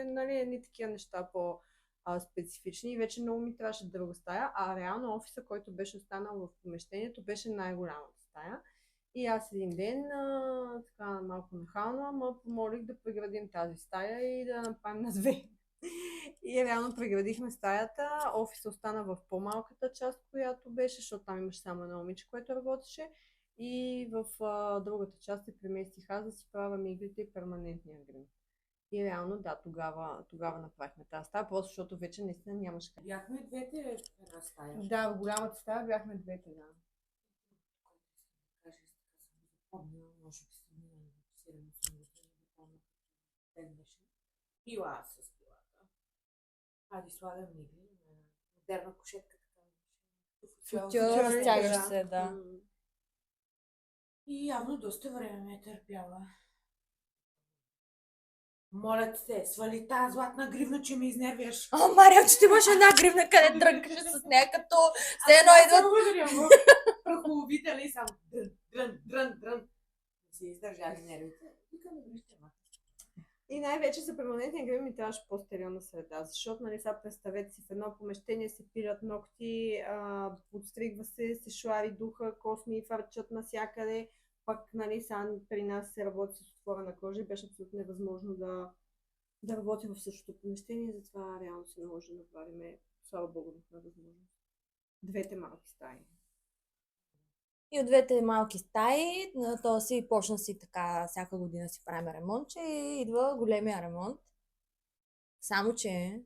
нали, едни такива неща по-специфични и вече много ми трябваше друга стая, а реално офиса, който беше останал в помещението, беше най-голямата стая. И аз един ден, така малко нахално, помолих да преградим тази стая и да направим на две. И реално преградихме стаята, офисът остана в по-малката част, която беше, защото там имаше само едно момиче, което работеше. И в другата част се преместих аз да си правя миглите и перманентния грим. И реално, да, тогава направихме тази стая, просто защото вече наистина нямаше как. Бяхме двете в една стая. Да, в голямата стая бяхме двете, да. Може би съм на 7-8 години, беше. Пила аз с пилата. Ади слагам мигли, модерна кушетка така. Разтягаш се, да. И явно доста време ме е търпяла. Моля те, свали тази златна гривна, че ме изнервяш. Мария, че ти имаш една гривна, къде дрънкаш с нея, като все едно идват. Благодаря, прахоловителя и сам дрън. Си издържали нервите. И най-вече за перманентния грим ми трябваше по-стерилна среда, защото, нали, сега представете си, в едно помещение се пилят ногти, подстригва се шуари духа, косми фърчат навсякъде, пък, нали, сега при нас се работи с отворена кожа и беше абсолютно невъзможно да работи в същото помещение, затова реално се наложи да направим, слава богу, на възможност. Двете малки стаи. И от двете малки стаи, то си почна си така, всяка година си правим ремонт, че идва големия ремонт. Само, че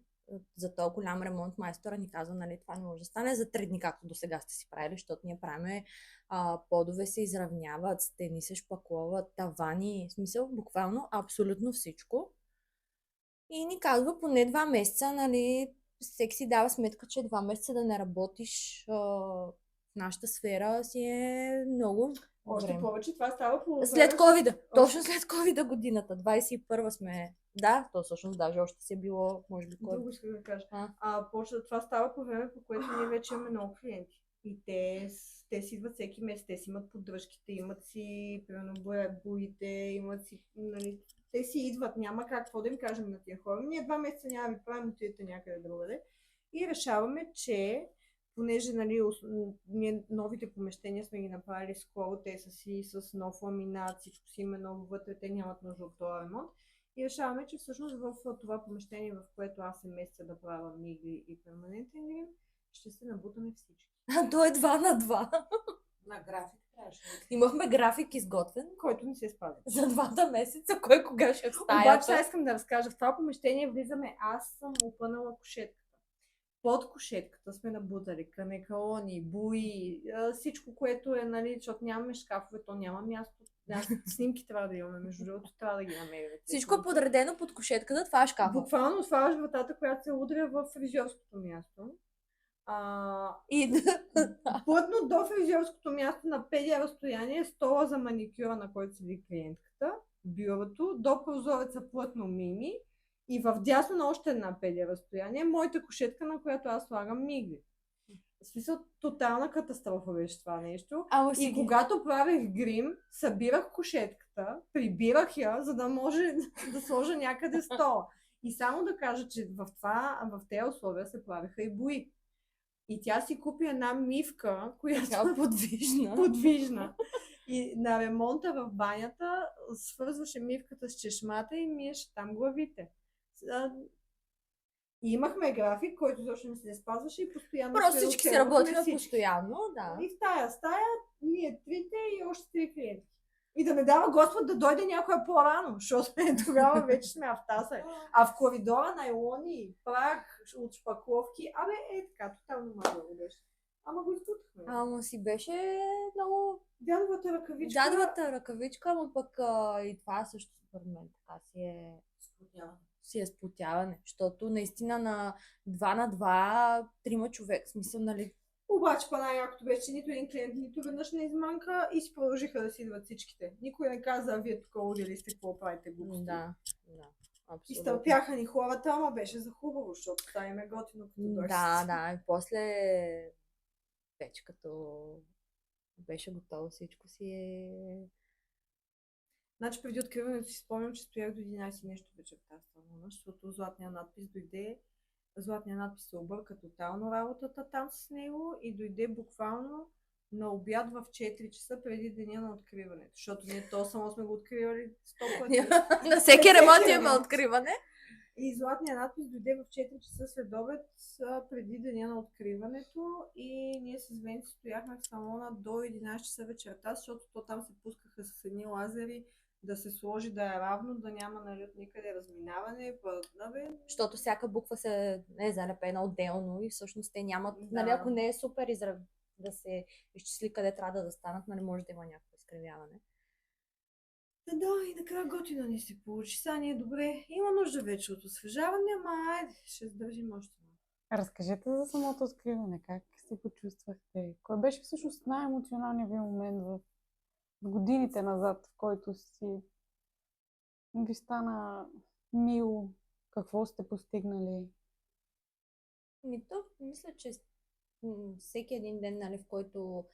за този голям ремонт майстора ни казва, нали, това не може да стане за 3 дни, както до сега сте си правили, защото ние правим подове се изравняват, стени се шпакловат, тавани, в смисъл буквално абсолютно всичко. И ни казва поне 2 месеца, нали, всеки си дава сметка, че 2 месеца да не работиш в нашата сфера си е много Още време. повече това става по... След COVID-а. Точно след COVID-а годината. 21-а сме. Да, то всъщност даже още си е било, може би, Друго исках да кажа. Това става по време, по което ние вече имаме много клиенти. И те си идват всеки месец, те си имат поддръжките, имат си, примерно, боите, имат си, нали, те си идват, няма какво да им кажем на тия хора. Ние 2 месеца няма ви правим, отидете някъде другаде. И решаваме, че понеже, нали, ние новите помещения сме ги направили скоро, те са си с нов ламинат, всичко си има ново вътре, те нямат нужда от този ремонт. И решаваме, че всъщност в това помещение, в което аз се местя да правя мигли и перманентен грим, ще се набутаме всички. То е 2 на 2. На график трябваше. Имахме график изготвен Който не се спазва. за 2 месеца, кой кога ще в Обаче стаята. сега искам да разкажа, в това помещение влизаме, аз съм опънала кушетката. Под кушетката сме набутали канекалони, буи, всичко, което е, нали, защото нямаме шкафове, то няма място. Снимки трябва да имаме, между другото, трябва да ги намерим. Всичко е подредено под кушетката, това е шкафа. Буквално отваряш вратата, която се удря в фризьорското място. И Плътно до фризьорското място на 5 разстояние, стола за маникюра, на който седи клиентката, бюрото, до прозореца плътно мини и в дясно на още една 5 разстояние, моята кушетка, на която аз слагам мигли. В смисъл, тотална катастрофа беше това нещо. И когато правех грим, събирах кушетката, прибирах я, за да може да сложа някъде стола. И само да кажа, че в тези условия се правеха и бои. И тя си купи една мивка, която подвижна. подвижна. И на ремонта в банята свързваше мивката с чешмата и миеше там главите. И имахме график, който изобщо не се спазваше и постоянно Просто всички си работиха всички. постоянно, да. И в тая стая ние трите и още 3 клиенти. И да не дава Господ да дойде някоя по-рано, защото тогава вече сме автаса. А в коридора найлони, прах от шпакловки, така, тотално мазало беше. Ама го изпутахме. Ама си беше много... Дядовата ръкавичка. Дядовата ръкавичка, но пък и това също според мен така си е сплотяване. Защото наистина на 2 на 2, 3 човек, смисъл, нали? Обаче най-якото беше, че нито един клиент нито веднъж не изманка и си продължиха да си идват всичките. Никой не каза, а вие тук удили сте, какво правите глупости. Да, абсолютно. Изтърпяха ни хората, ама беше за хубаво, защото това им е готино като дойде. Да, и после вече като беше готово всичко си е... Значи преди откриването си спомням, че стоях до 11 нещо вечерта в салона, защото златният надпис дойде. Златният надпис се обърка тотално работата там с него и дойде буквално на обяд в 4 часа преди деня на откриването. Защото ние то само сме го откривали 100 пъти. На всеки ремонт има откриване. И златният надпис дойде в 4 часа след обед преди деня на откриването и ние с Венци стояхме в салона до 11 часа вечерта, защото то там се пускаха с едни лазери да се сложи да е равно, да няма нали, от никъде разминаване. Защото всяка буква се е залепена отделно и всъщност те нямат, Да. нали, ако не е супер да се изчисли къде трябва да застанат, нали, може да има някакво изкривяване. Да, и накрая готино ни се получи. Сега ни е добре. Има нужда вече от освежаване, ама айде, ще сдържим още. Разкажете за самото откриване. Как се почувствахте? Кой беше всъщност най-емоционалният ви момент в годините назад, в който ви стана мило? Какво сте постигнали? Мисля, че всеки един ден, нали, в който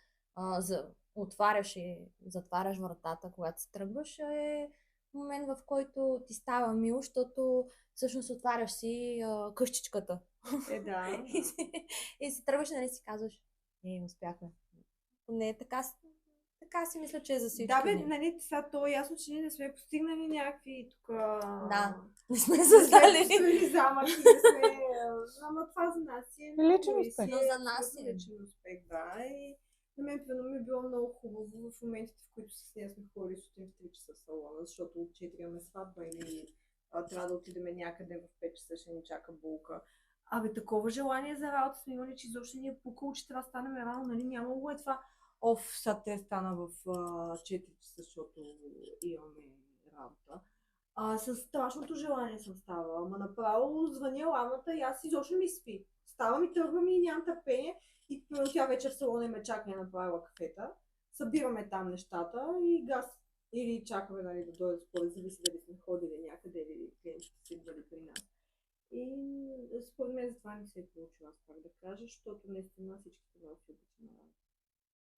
отваряш и затваряш вратата, когато се тръгваш, е момент, в който ти става мило, защото всъщност отваряш си къщичката. Да. и си тръгваш, нали, си казваш, успяхме. Не, така си мисля, че е за всички. Да, бе, нали, сега то е ясно, че ние не сме постигнали някакви тук... Да, не сме създали. Строили замъци, не сме... Ама това за нас е... Личен успех. Но за нас е. Личен успех, да. И на мен примерно ми е било много хубаво в моментите, в които с нея сме ходили сутрин в 3 часа в салона, защото от 4 имаме сватба или трябва да отидем някъде в 5 часа, ще ни чака булка. Такова желание за работа сме имали, че изобщо ни е пукало, че трябва да станем рано, нали, нямало е това. Сега те стана в 4 часа, защото имаме работа. С страшното желание съм ставала, ама направо звъня ламата и аз изобщо ми спи. Ставам и тръгвам и нямам търпение. И тя вече в салона ме чака и направила кафета. Събираме там нещата и газ. Или чакаме нали, да дойдат според, зависи дали сме ходили някъде или клиентите си идвали при нас. И според мен за това не се е получила, аз пак да кажа, защото наистина всички много си обичаме работа.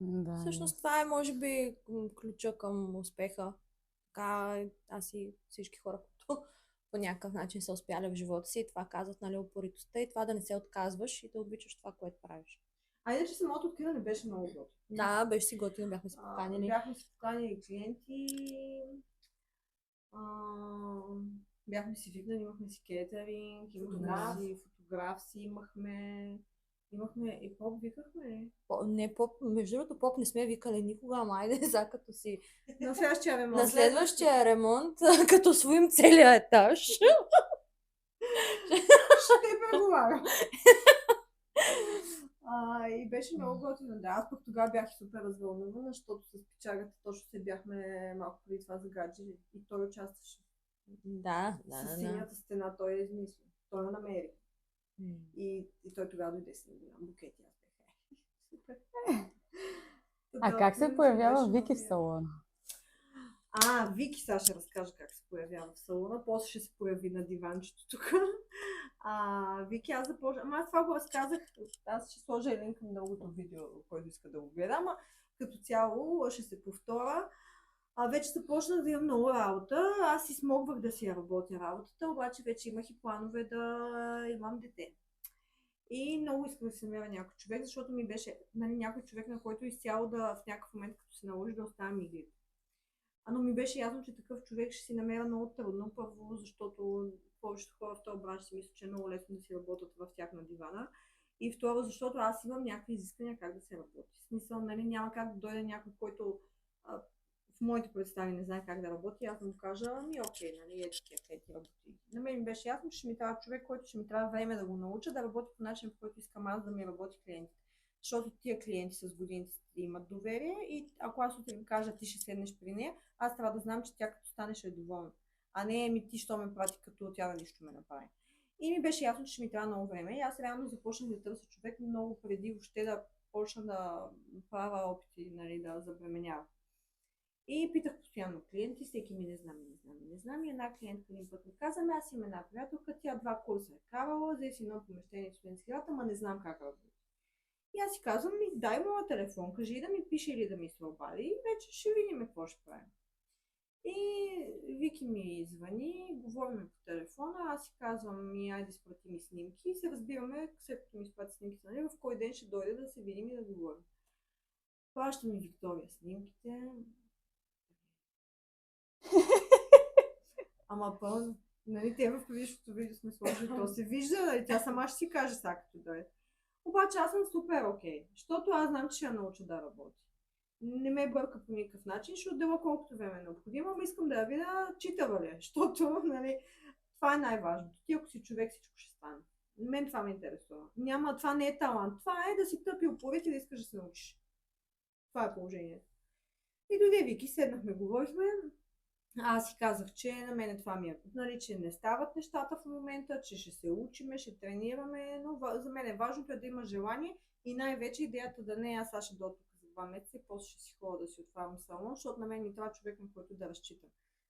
Да. Всъщност това е, може би, ключа към успеха. Така аз и всички хора, които по някакъв начин са успяли в живота си и това казват, нали, упоритостта и това да не се отказваш и да обичаш това, което правиш. Иначе самото откриване беше много готино. Да, беше си готино, бяхме си поканили. Бяхме си поканили клиенти, бяхме си викнали, имахме си кетеринг, фотограф си имахме и поп викахме. Не, поп, между другото, поп не сме викали никога, ама айде, за като си... На следващия ремонт. На следващия ремонт, като своим целия етаж. Ще преговарям. И беше много готино. Да, аз пък тогава бях супер развълнувана, защото с печагата точно се бяхме малко преди това загадили и той участваше. Да. С синята стена той я измисли. Той я намери. И той тогава дойде с голям букет. Супер. Как се появява Вики в салона? Вики, сега ще разкажа как се появява в салона. После ще се появи на диванчето тук. Вики, аз започна. Аз това го разказах. Аз ще сложа линк на другото видео, който иска да го гледа. Ама като цяло ще се повторя. Вече започнах да имам много работа. Аз си смогвах да си работя работата, обаче вече имах и планове да имам дете. И много исках да се намеря някой човек, защото ми беше някой човек, на който изцяло в някакъв момент, като се наложи да оставям игрите. Но ми беше ясно, че такъв човек ще си намеря много трудно. Първо, защото повечето хора в този бранш си мислят, че е много лесно да си работят в тях на дивана. И второ, защото аз имам някакви изисквания как да се работи. В смисъл, нали, няма как да дойде някой, който в моите представи не знае как да работи, аз да му кажа, окей, нали, ети работи. На мен ми беше ясно, че ще ми трябва човек, който ще ми трябва време да го науча, да работи по начин, по който искам аз да ми работи клиентите. Защото тия клиенти с годините имат доверие и ако аз утре им кажа, ти ще седнеш при нея, аз трябва да знам, че тя като стане ще е доволна. А не ти, що ме прати, като тя да нищо ме направи. И ми беше ясно, че ще ми трябва много време. И аз реално започнах да търся човек много преди въобще да почна да правя опити, нали, да забременява. И питах постоянно клиенти, всеки ми не знам. И една клиентка един път ми каза, аз имам една приятелка, тя 2 курса е карала, взе си едно помещение в студентски град, ама не знам как работи. И аз си казвам, дай моя телефон, кажи да ми пише или да ми се обади и вече ще видим какво ще правим. И Вики ми звъни, говорим по телефона, аз си казвам, айде изпрати ми снимки и се разбираме, след като ми изпрати снимките, нали, в кой ден ще дойде да се видим и да говорим. Праща ми Виктория снимките. Ама пълно. Нали, те в предишното видео сме сложили, то се вижда, нали, тя сама ще си каже сега като дойде. Обаче аз съм супер окей, защото аз знам, че ще я науча да работи. Не ме бърка по никакъв начин, ще отдела колкото време е необходимо, ама искам да я видя читава ли, защото, нали, това е най-важното. Ти ако си човек, всичко ще стане. Мен това ме интересува. Това не е талант, това е да си тъпи упорит и да искаш да се научиш. Това е положението. И дойде Вики, седнахме, говорихме. Аз си казах, че на мен това ми е, нали, че не стават нещата в момента, че ще се учиме, ще тренираме, но за мен е важното е да има желание и най-вече идеята да не аз ще дойда тук за 2 месеца и после ще си ходя да си отварям салон, защото на мен ми трябва човек, на който да разчитам.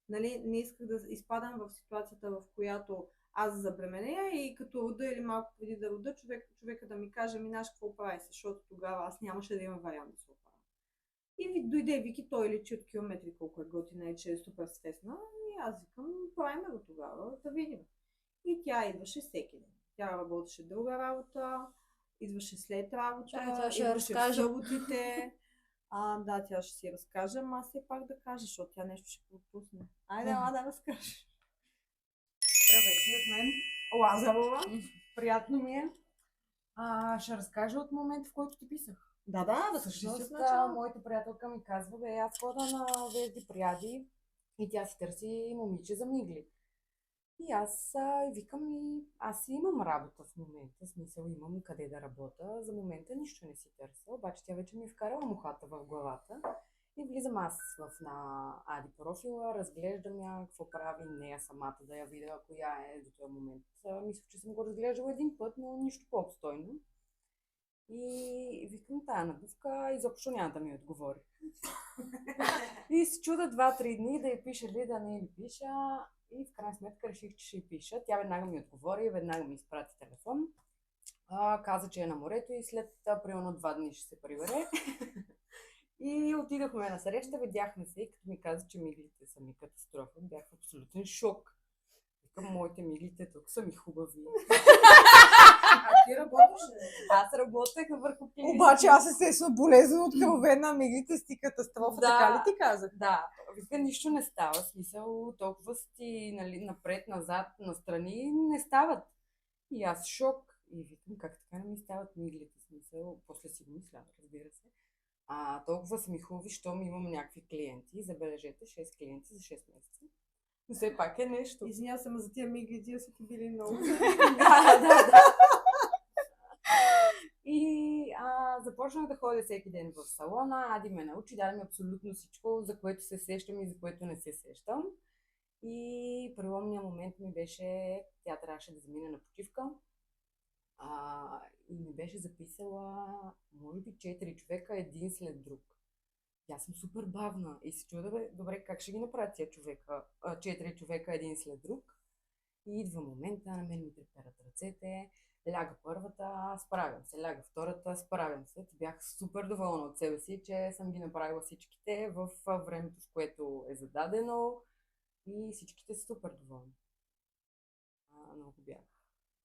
Нали, не исках да изпадам в ситуацията, в която аз забременея и като рода или малко преди да рода, човека да ми каже, минаш какво прави се, защото тогава аз нямаше да имам вариант да се оправя. И дойде Вики, той личи от километри колко е готина и че е супер свестна. И аз викам, правим го тогава, да видим. И тя идваше всеки ден. Тя работеше друга работа, идваше след работа, Тя ще идваше в разкаже. съботите. Да, тя ще си разкаже, ама аз все пак да кажа, защото тя нещо ще пропусне. Айде, да разкажеш. Здравейте от мен. Лазарова. Приятно ми е. Ще разкажа от момента, в който ти писах. Да Всъщност, начало. моята приятелка ми казва, аз хода на Вежди Прияди и тя си търси момиче за мигли. И аз викам аз имам работа в момента, в смисъл имам къде да работя, за момента нищо не си търся, обаче тя вече ми е вкарала мухата в главата и влизам аз на Ади профила, разглеждам я, какво прави нея самата, да я видя коя е до този момент. Мисля, че съм го разглеждала един път, но нищо по-обстойно. И викам, тая набивка изобщо няма да ми отговори. И се чуда 2-3 дни да я пиша ли, да не я пиша. И в крайна сметка реших, че ще й пиша. Тя веднага ми отговори, веднага ми изпрати телефон. Каза, че е на морето и след примерно 2 дни ще се прибере. И отидохме на среща, видяхме се и като ми каза, че миглите са ми катастрофа, бях в абсолютен шок. Викам, моите миглите тук са ми хубави. Ти работиш? Аз работех върху клиенти. Обаче аз естествено болезнено откровена, миглите си катастрофа, Да. така ли ти казах? Да, вика, нищо не става, смисъл, толкова си напред, назад, настрани, не стават. И аз шок. И викам, как така не ми стават миглите, смисъл, после си го мисля, разбира се. Толкова са ми хубави, щом имам някакви клиенти, забележете, 6 клиенти за 6 месеца. Но все пак е нещо. Извиня се, за тия мигли, тия са ти били много. Да. И започнах да ходя всеки ден в салона. Ади ме научи, даде ми абсолютно всичко, за което се сещам и за което не се сещам. И преломния момент ми беше, тя трябваше да замине на почивка. И ми беше записала, може би 4 човека един след друг. И аз съм супер бавна и се чуда, добре, как ще ги направя тия човека, 4 човека един след друг. И идва момента, на мен ми треперат ръцете, ляга първата, справям се, ляга втората, справям се. Бях супер доволна от себе си, че съм ги направила всичките в времето, в което е зададено и всичките са супер доволни. Много бях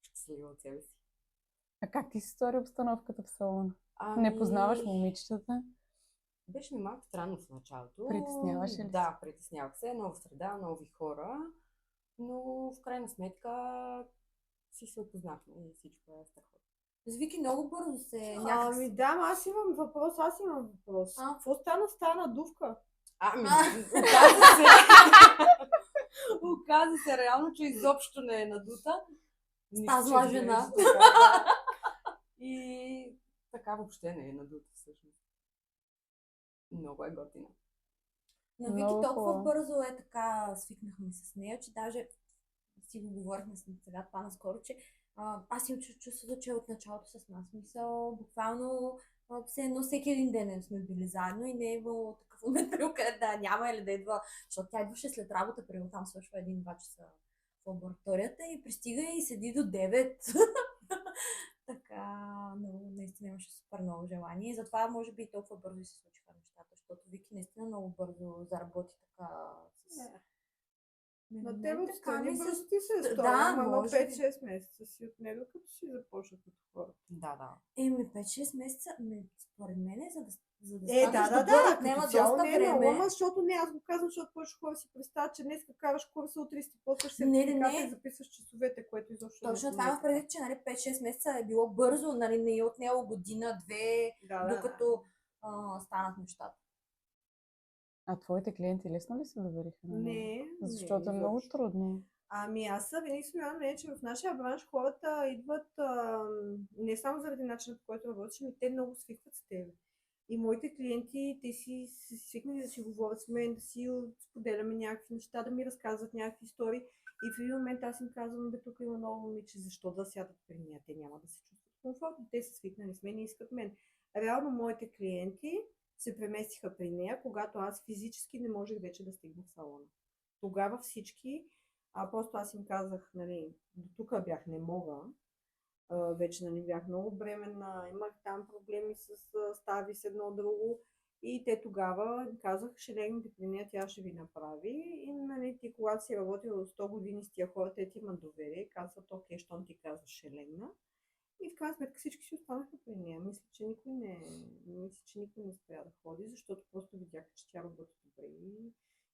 щастлива от себе си. А как ти се стори обстановката в салона? Ами, Не познаваш момичетата? Беше ми малко странно в началото. Притесняваше ли се? Да, притеснявах се. Нова среда, нови хора. Но в крайна сметка си се опознахме и всичко е страхотно. С Вики много бързо се Ами да, ама аз имам въпрос. А? Какво стана с тази надувка? Ами, Оказа се, оказа се реално, че изобщо не е надута. нищо, зла че жена. изглежда така, да. И така въобще не е надута всъщност. Много е готина. На Вики Много толкова хубаво. бързо е така, свикнахме с нея, че даже си го говорихме сега това наскоро, че аз имам чувството, че от началото с нас. Мисъл, буквално все едно всеки един ден сме били заедно и не е имало такъв момент, където да няма или да идва, защото тя идваше след работа, примерно там свършва 1-2 часа в лабораторията и пристига и седи до 9. Така, много, наистина имаше супер много желание и затова може би и толкова бързо се случиха нещата, защото Вики наистина много бързо заработи така с... На теб така отстрани ми се... бързо ти се е Да, сторила, ама може би. 5-6 месеца си от него, като си започна като хора. Да, да. 5-6 месеца, според мен, за да Да, станеш да, добър, да, отнема като цяло доста не е много, време. ама защото не, аз го казвам, защото повече хора си представят, че днес караш курса, утре си ползваш Не, не, сертификата не. и записваш часовете, което изобщо Точно не това е имах така. предвид, че нали, 5-6 месеца е било бързо, нали, не е отнело година, две, Да, да. докато станат нещата. А твоите клиенти лесно ли се довериха на нея? Не, Защото е не, много изобщо. трудно. Ами аз винаги съм имала мнение, че в нашия бранш хората идват не само заради начина, по който работиш, но те много свикват с теб. И моите клиенти, те си свикнали да си говорят с мен, да си споделяме някакви неща, да ми разказват някакви истории. И в един момент аз им казвам, бе, тук има много момиче, защо да сядат при нея? Те няма да се чувстват комфортно, те са свикнали с мен и искат мен. Реално моите клиенти се преместиха при нея, когато аз физически не можех вече да стигна в салона. Тогава всички, просто аз им казах, нали, до тук бях, не мога. Вече нали, бях много бременна, имах там проблеми с стави с едно друго. И те тогава им казах, ще легнете при нея, тя ще ви направи. И нали, ти когато си работила 100 години с тия хора, те ти имат доверие, казват, окей, щом ти казваш, ще легна. И в крайна сметка всички си останаха при нея. Мисля, че никой не спря да ходи, защото просто видяха, че тя работи добре.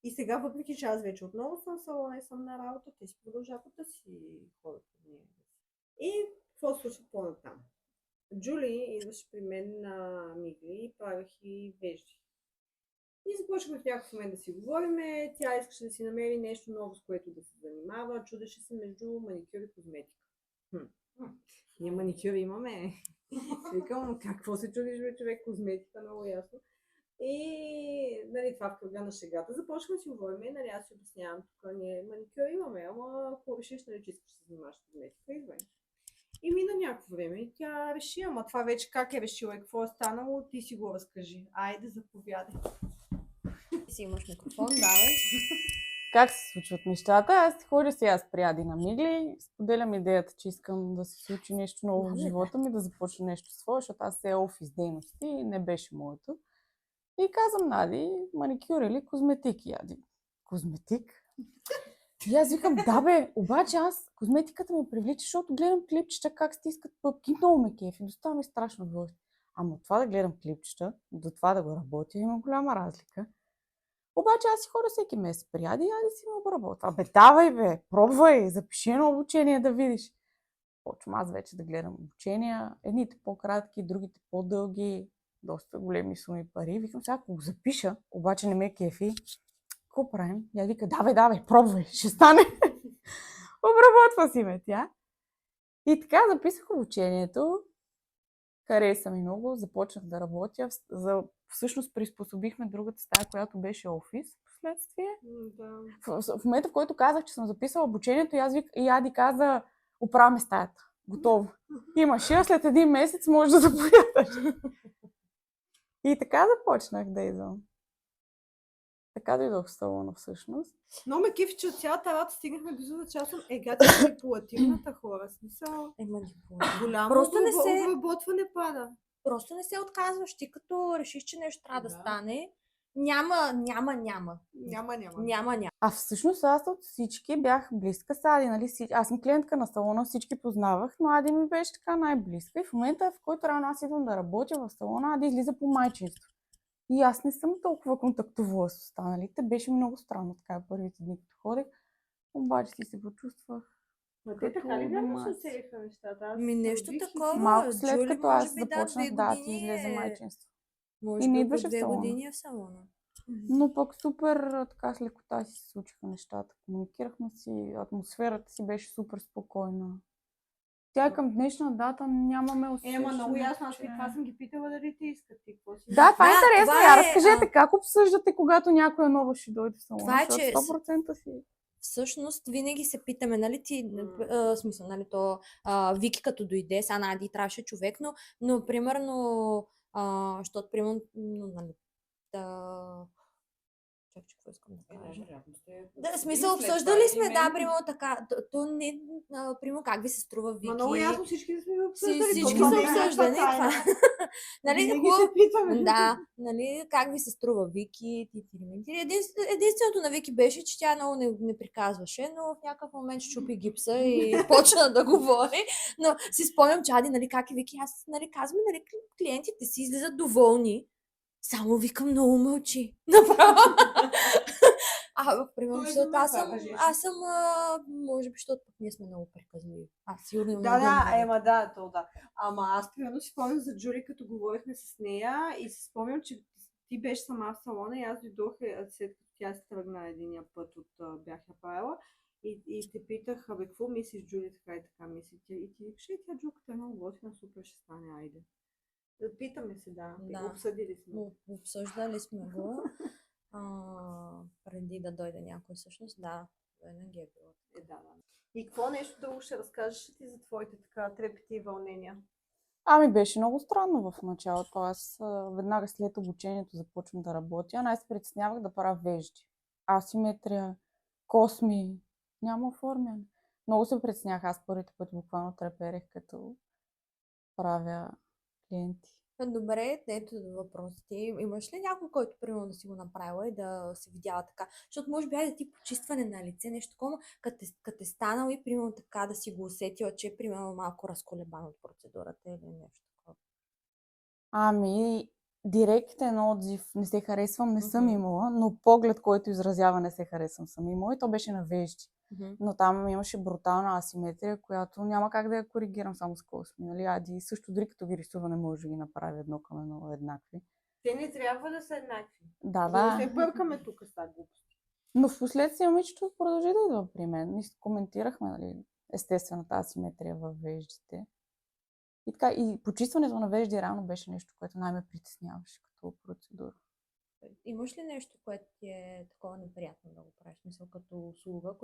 И сега, въпреки че аз вече отново съм в салона и съм на работа, те си продължават да си ходят при нея. И какво се случва по-натам? Джули идваше при мен на мигли и правих и вежди. И започнахме в някакъв момент да си говориме. Тя искаше да си намери нещо ново, с което да се занимава. Чудеше се между маникюр и козметика. Ние маникюр имаме. Викам, какво се чудиш, бе, човек, козметика, много ясно. И нали, това в кръга на шегата. Започваме да си говорим, нали, аз си обяснявам, тук ние маникюр имаме, ама ако решиш, нали, че искаш да се занимаваш с козметика, извън. И мина някакво време и тя реши, ама това вече как е решила и какво е станало, ти си го разкажи. Айде, заповядай. Ти си имаш микрофон, давай. Как се случват нещата? Аз ходя сега с приятели на мигли, споделям идеята, че искам да се случи нещо ново в живота ми, да започна нещо свое, защото аз се офис дейности и не беше моето. И казвам, Нади, маникюр или козметик? Яди, козметик? И аз викам, да бе, обаче аз козметиката ме привлича, защото гледам клипчета как стискат пъпки, много ме кефи, достава ми страшно удоволствие. Ама от това да гледам клипчета, до това да го работя, има голяма разлика. Обаче аз си ходя всеки месец приятели, ади си ме обработва. Бе, давай бе, пробвай, запиши едно обучение да видиш. Почвам аз вече да гледам обучения, едните по-кратки, другите по-дълги, доста големи суми пари. Викам сега, ако го запиша, обаче не ме кефи, какво правим? Я вика, давай, пробвай, ще стане. Обработва си ме тя. И така записах обучението. Хареса ми много, започнах да работя. Всъщност приспособихме другата стая, която беше офис впоследствие. Да. В момента, в който казах, че съм записала обучението, и Ади каза, оправяме стаята. Готово. Имаш я, след един месец можеш да заповядаш. И така започнах да идвам. Така дойдох в салона всъщност. Но ме кефи, че от цялата работа стигнахме до че аз съм егата манипулативната хора. Смисъл, голямо Просто не се- обработване пада. Просто не се отказваш. Ти като решиш, че нещо трябва да Да. стане, няма. Няма. А всъщност аз от всички бях близка с Ади. Нали? Аз съм клиентка на салона, всички познавах, но Ади ми беше така най-близка. И в момента, в който рано аз идвам да работя в салона, Ади излиза по майчинство. И аз не съм толкова контактувала с останалите. Беше много странно така първите дни, като ходех. Обаче си се почувствах Но те така ли като вярно дома се си. оцелиха нещата? Аз Нещо вървих и такова. Малко след Джули, като може аз би, да, започнах, 2 да, ти години излезе майчинство. Може И не би идваше около в 2 салона. години е в салона. Но пък супер така с лекота си се случиха нещата. Комуникирахме си, атмосферата си беше супер спокойна. Тя към днешна дата нямаме усещане. Ема много ясно, аз че... това съм ги питала дали те искат и какво си. Да, това е Да, интересно. това Я е, разкажете как обсъждате, когато някоя нова ще дойде в салона, Това е, защото че 100% си. Всъщност, винаги се питаме, нали ти, смисъл, нали то, Вики като дойде, сега Нади трябваше човек, но примерно, защото, примерно, нали, да... Чакай, че какво искам да кажа? Вероятно сте Да, в обсъдили смисъл, след това обсъждали и сме, мен. да, примерно така, то не, примерно как ви се струва Вики. Ма много ясно всички сме го обсъждали. Всички това са не е някаква обсъждани, тайна. това. Нали, Винаги хубаво, се питаме. да, нали, как ви се струва Вики, единственото на Вики беше, че тя много не приказваше, но в някакъв момент щупи гипса и почна да говори. Но си спомням, че Ади, нали, как е Вики, аз, нали, казвам, нали, клиентите си излизат доволни. Само Вика много мълчи. Направо. Примерно, Той за защото мен аз това съм, важеше. може би, защото пък ние сме много приказливи. Аз сигурно имам Да, много да, ема да, то да. Ама аз примерно си спомням за Джули, като говорихме с нея и си спомням, че ти беше сама в салона и аз дойдох след като тя се тръгна единия път от бях я правила и те питах, абе, какво мислиш, Джули, така и така мисли. И ти викаш, тя Джулката е много готина, супер ще стане, айде. Да, питаме се, да. Да. Обсъдили сме. Обсъждали сме го преди да дойде някой всъщност. Да, винаги е било. Да. И какво нещо друго ще разкажеш ти за твоите така трепети и вълнения? Беше много странно в началото. Аз веднага след обучението започвам да работя. Най се притеснявах да правя вежди. Асиметрия, косми, няма оформяне. Много се притеснях. Аз първите пъти буквално треперех, като правя клиенти. Добре, ето въпросите. Имаш ли някой, който примерно да си го направила и да се видява така? Защото може би да ти почистване на лице, нещо такова, като е станало и примерно така да си го усетила, че е примерно малко разколебан от процедурата или нещо такова. Директен отзив не се харесвам, не съм имала, но поглед, който изразява не се харесвам, съм имала и то беше на вежди. Но там имаше брутална асиметрия, която няма как да я коригирам само с косми. Нали? Ади също дори като ги рисува не може да ги направи едно към едно еднакви. Те не трябва да са еднакви. Да. Да се бъркаме тук с тази глупост. Но в последствие момичето продължи да идва при мен. И коментирахме, нали, естествената асиметрия във веждите. И така, и почистването на вежди реално беше нещо, което най-ме притесняваше като процедура. Имаш ли нещо, което ти е такова неприятно да го правиш? Мисъл като услуга,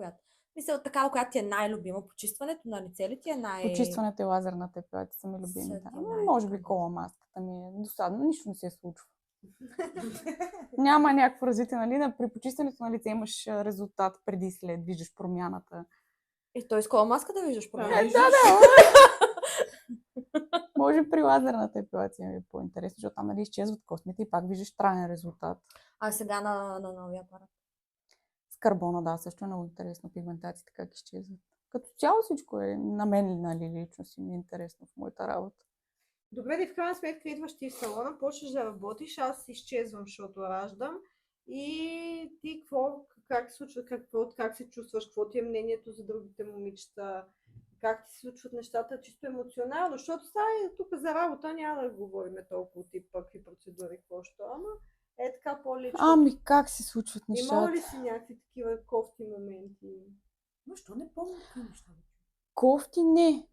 такава, която ти е най-любима? Почистването на лице ли ти е Почистването и лазерната епилация са ми любими. Може би кола маската ми е досадно. Нищо не се случва. Няма някакво развитие, нали? При почистването на лице имаш резултат преди и след, виждаш промяната. Той с кола маска да виждаш промяната? Да. Може при лазерната епилация ми е по-интересно, защото там нали изчезват космите и пак виждаш траен резултат. А сега на новия апарат? С карбона, да, също е много интересно пигментацията как изчезват. Като цяло всичко е на мен, нали, лично си ми е интересно в моята работа. Добре, да в крайна сметка идваш ти в салона, почваш да работиш, аз изчезвам, защото раждам. И ти как се чувстваш, какво ти е мнението за другите момичета, как ти се случват нещата чисто емоционално, защото сега тук за работа няма да говорим толкова тип какви процедури, какво ще, ама е така по-лично. Как се случват нещата? Имало ли си някакви такива кофти моменти? Но що не помня какви неща? Кофти не.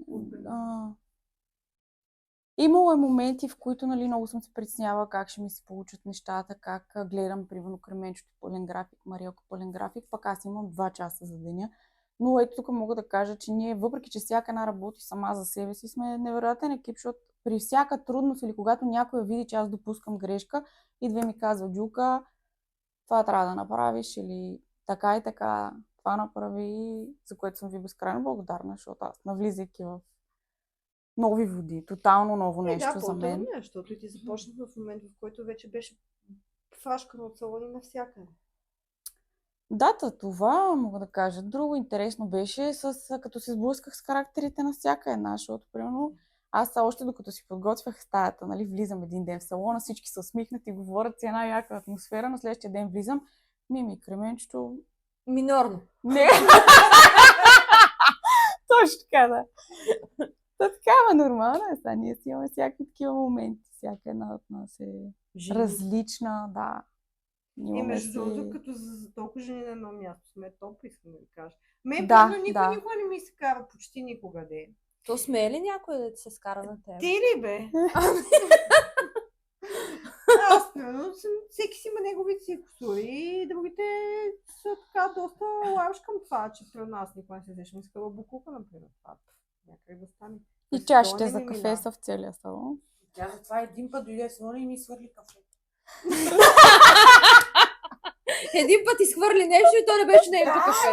Имало е моменти, в които нали, много съм се притеснявала как ще ми се получат нещата, как гледам, примерно, Кременчето пълен график, Марилка пълен график, пък аз имам 2 часа за деня. Но ето тук мога да кажа, че ние, въпреки че всяка една работи сама за себе си, сме невероятен екип, защото при всяка трудност или когато някой види, че аз допускам грешка, идва и ми казва: Джука, това трябва да направиш или така и така, това направи, за което съм ви безкрайно благодарна, защото аз навлизайки в нови води, тотално ново нещо за мен. Да, защото ти започна в момент, в който вече беше фашкано от салони навсякъде. Да, това мога да кажа. Друго интересно беше, като се сблъсках с характерите на всяка една, защото, примерно, Аз още докато си подготвях стаята, нали, влизам един ден в салона, всички са усмихнати, говорят си една яка атмосфера, на следващия ден влизам, Мими, кременчето... Минорно. Не! Точно така, да. Та такава нормална е, сега ние си имаме всякакви такива моменти, всяка една от нас е различна, да. И между другото, като за толкова жени на едно място сме топ, искам да ви кажа. Мен Да, примерно никога не ми се кара, почти никога да е. То смее ли някой да ти се скара на теб? Ти ли бе? Аз примерно всеки си има неговите си кусури и другите са така доста лавиш към това, че при нас никога не се сещам с къва букука, например. Това някак да стане. И чашите за кафе са в целия салон. Тя затова един път дойде в салона и ми свърли кафе. Един път изхвърли нещо и то не беше нейното кафе.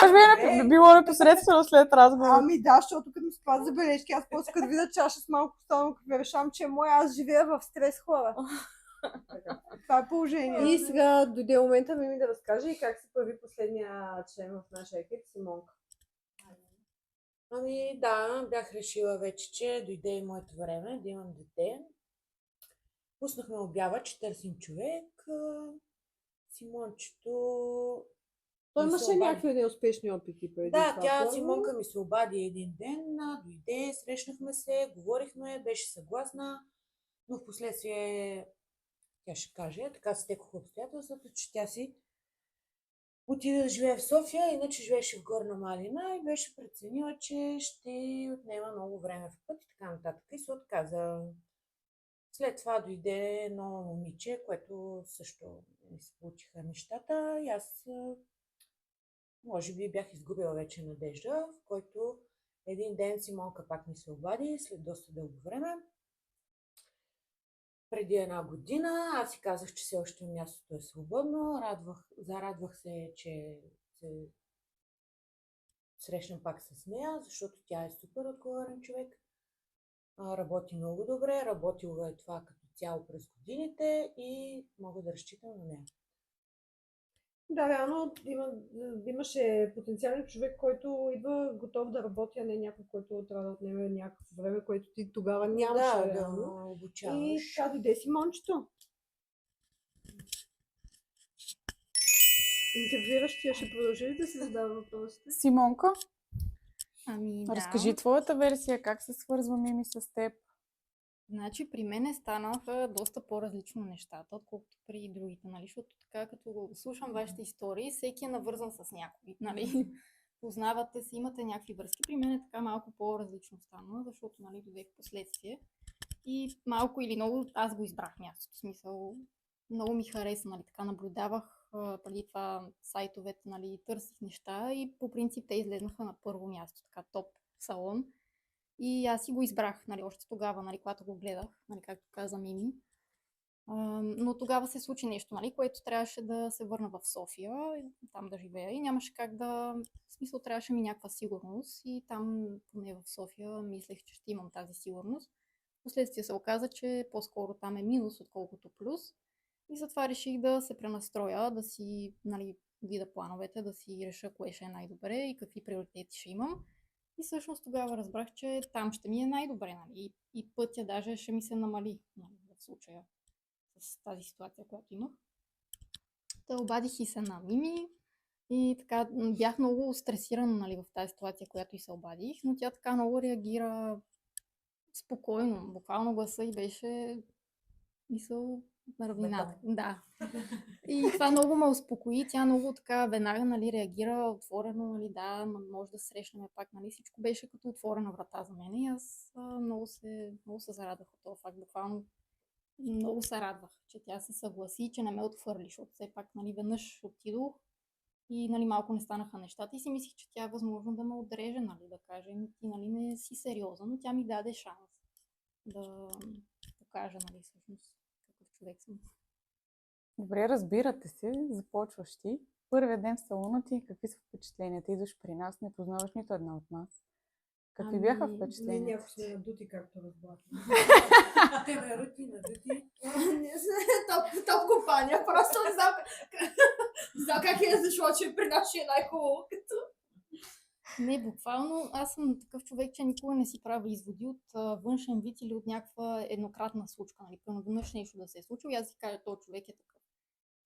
Може би било непосредствено след разговор. Ами да, защото като ми спад забележки, аз после като видя чаша с малко останало кафе, решавам, че е моя, аз живея в стрес, хора. Това е положение. И сега дойде момента ми да разкаже и как се появи последния член в нашия екип, Симонка. Ами да, бях решила вече, че дойде и моето време да имам дете. Пуснахме обява, че търсим човек. Симончето... Той ми се имаше обади. някакви неуспешни опити преди Да, това. тя първо. Симонка ми се обади един ден, дойде, срещнахме се, говорихме, беше съгласна, но в последствие тя ще каже, така се стекоха обстоятелствата, че тя си отиде да живее в София, иначе живееше в Горна Малина и беше преценила, че ще отнема много време в път и така нататък. И се отказа. След това дойде едно момиче, което също не се получиха нещата и аз може би бях изгубила вече надежда, в който един ден Симонка пак ми се обади след доста дълго време. Преди една година аз си казах, че все още мястото е свободно. Зарадвах се, че се срещнем пак с нея, защото тя е супер отговорен човек. Работи много добре, работила е това като цяло през годините и мога да разчитам на нея. Да, реално имаше потенциален човек, който идва готов да работи, а не някой, който трябва да отнеме някакво време, което ти тогава нямаше Да, реално. да обучаваш. И така дойде Симончето. Интервюиращия ще продължи ли да се задава въпросите? Симонка, Ами да. разкажи твоята версия, как се свързва Мими с теб? Значи при мен станаха доста по-различно нещата, отколкото при другите, нали? Защото така, като слушам вашите истории, всеки е навързан с някой, нали? Познавате се, имате някакви връзки. При мен е така малко по-различно стана, защото, нали, дойдех в последствие. И малко или много аз го избрах мястото. В смисъл, много ми хареса, нали? Така наблюдавах преди това сайтовете, нали? Търсих неща и по принцип те излезнаха на първо място, така топ салон. И аз си го избрах, нали, още тогава, нали, когато го гледах, нали, както каза Мими. Но тогава се случи нещо, нали, което трябваше да се върна в София, там да живея и нямаше как да... В смисъл, трябваше ми някаква сигурност и там, поне в София, мислех, че ще имам тази сигурност. Впоследствие се оказа, че по-скоро там е минус, отколкото плюс. И затова реших да се пренастроя, да си, нали, видя плановете, да си реша кое ще е най-добре и какви приоритети ще имам. И всъщност тогава разбрах, че там ще ми е най-добре, нали? И пътя даже ще ми се намали, нали, в случая с тази ситуация, която имах. Та обадих и се на Мими и така бях много стресирана, нали, в тази ситуация, която и се обадих, но тя така много реагира спокойно. Буквално гласа и беше мисъл на равнината. Да. И това много ме успокои. Тя много така веднага, нали, реагира отворено, нали, да, може да срещнем пак, нали, всичко беше като отворена врата за мен и аз много се зарадвах от този факт. Буквално много се радвах, че тя се съгласи, че не ме отхвърли, защото все пак, нали, веднъж отидох и, нали, малко не станаха нещата и си мислих, че тя е възможно да ме отреже, нали, да каже, ти, нали, не си сериозен, но тя ми даде шанс да покажа, нали, всъщност какъв човек съм. Добре, разбирате се, започваш ти. Първият ден в салона ти, какви са впечатленията? Идваш при нас, не познаваш нито една от нас. Какви бяха Ние впечатленията? някакво сме надути, както разбрахме. Те ме рути, надути. Топ компания, просто не знам как е зашло, че при нас ще е най-хубаво. Не, буквално аз съм такъв човек, че никога не си правя изводи от външен вид или от някаква еднократна случка. Нали? Пълно веднъж нещо да се е случило и аз си кажа, този човек е такъв.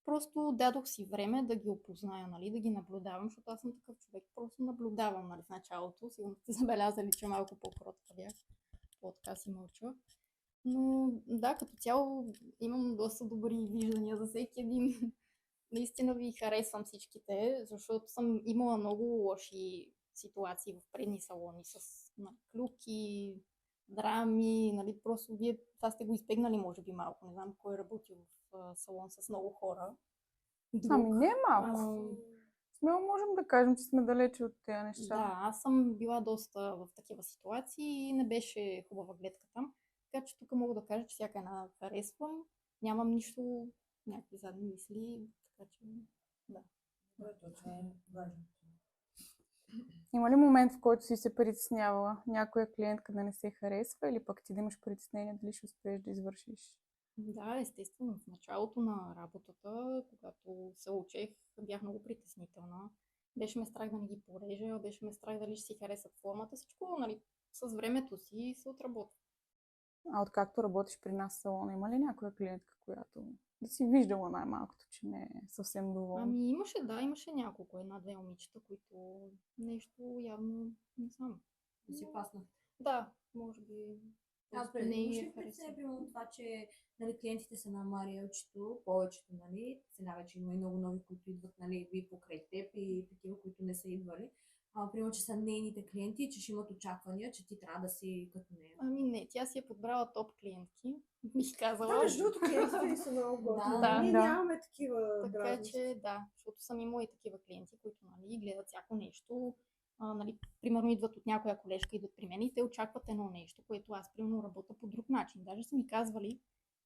Просто дадох си време да ги опозная, нали? Да ги наблюдавам, защото аз съм такъв човек. Просто наблюдавам, нали? В началото. Сигурно сте забелязали, че малко по-кротка бях. По-така си мълча. Но да, като цяло имам доста добри виждания за всеки един. Наистина ви харесвам всичките, защото съм имала много лоши ситуации в предни салони с клюки, драми, нали, просто вие това сте го избегнали, може би малко. Не знам кой е работил в салон с много хора. Ами не е малко. А, Смело можем да кажем, че сме далече от тези неща. Да, аз съм била доста в такива ситуации и не беше хубава гледка там. Така че тук мога да кажа, че всяка една харесвам. Нямам нищо, някакви задни мисли. Така че, да. Това е важно. Има ли момент, в който си се притеснявала някоя клиентка да не се харесва или пък ти да имаш притеснение дали ще успееш да извършиш? Да, естествено. В началото на работата, когато се учех, бях много притеснителна. Беше ме страх да не ги порежа, беше ме страх дали ще си харесат формата. Всичко, нали, с времето си се отработва. А откакто работиш при нас в салона, има ли някоя клиентка, която да си виждала най-малкото, че не е съвсем доволна? Ами имаше няколко, една-две момичета, които нещо явно не знам. Да си пасна. Да, може би. Аз просто преди не имаш я ли притеснение, харесва. примерно това, че нали, клиентите са на Мариелчето, повечето, нали, сега вече има и много нови, които идват, нали, ви покрай теб и такива, които не са идвали. Примерно, че са нейните клиенти, че ще имат очаквания, че ти трябва да си като нея. Ами не, тя си е подбрала топ клиентки, бих казала. Да, между другото, клиентите ни са много готини. Да, Ние да. нямаме такива Така дразности. че да, защото съм имала и такива клиенти, които нали, гледат всяко нещо. Нали, примерно идват от някоя колежка, идват при мен и те очакват едно нещо, което аз примерно работя по друг начин. Даже са ми казвали,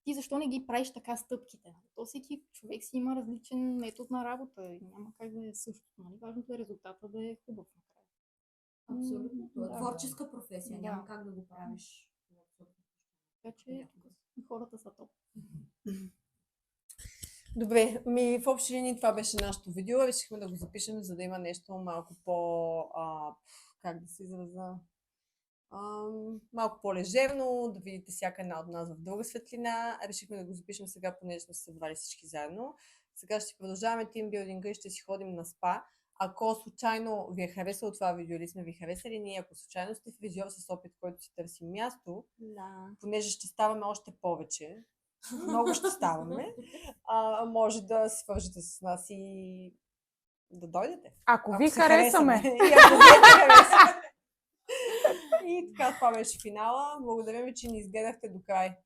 ти защо не ги правиш така стъпките? Нали? То всеки човек си има различен метод на работа и няма как да е същото. Нали? Важното е резултата да е хубав накрая. Абсолютно. Това е Да. творческа професия. Да. Няма как да го правиш. Така че хората са топ. Добре, в общи линии това беше нашето видео. Решихме да го запишем, за да има нещо малко как да се израза, малко по-лежерно, да видите всяка една от нас в друга светлина. Решихме да го запишем сега, понеже сме се събрали всички заедно. Сега ще продължаваме тимбилдинга и ще си ходим на спа. Ако случайно ви е харесало това видео или сме ви харесали ние, ако случайно сте фризьор с опит, който си търси място, Да. понеже ще ставаме още повече, много ще ставаме, може да се свържете с нас и да дойдете. Ако ви се харесаме. И ако ви харесаме. И така, това беше финала. Благодаря ви, че ни изгледахте до край.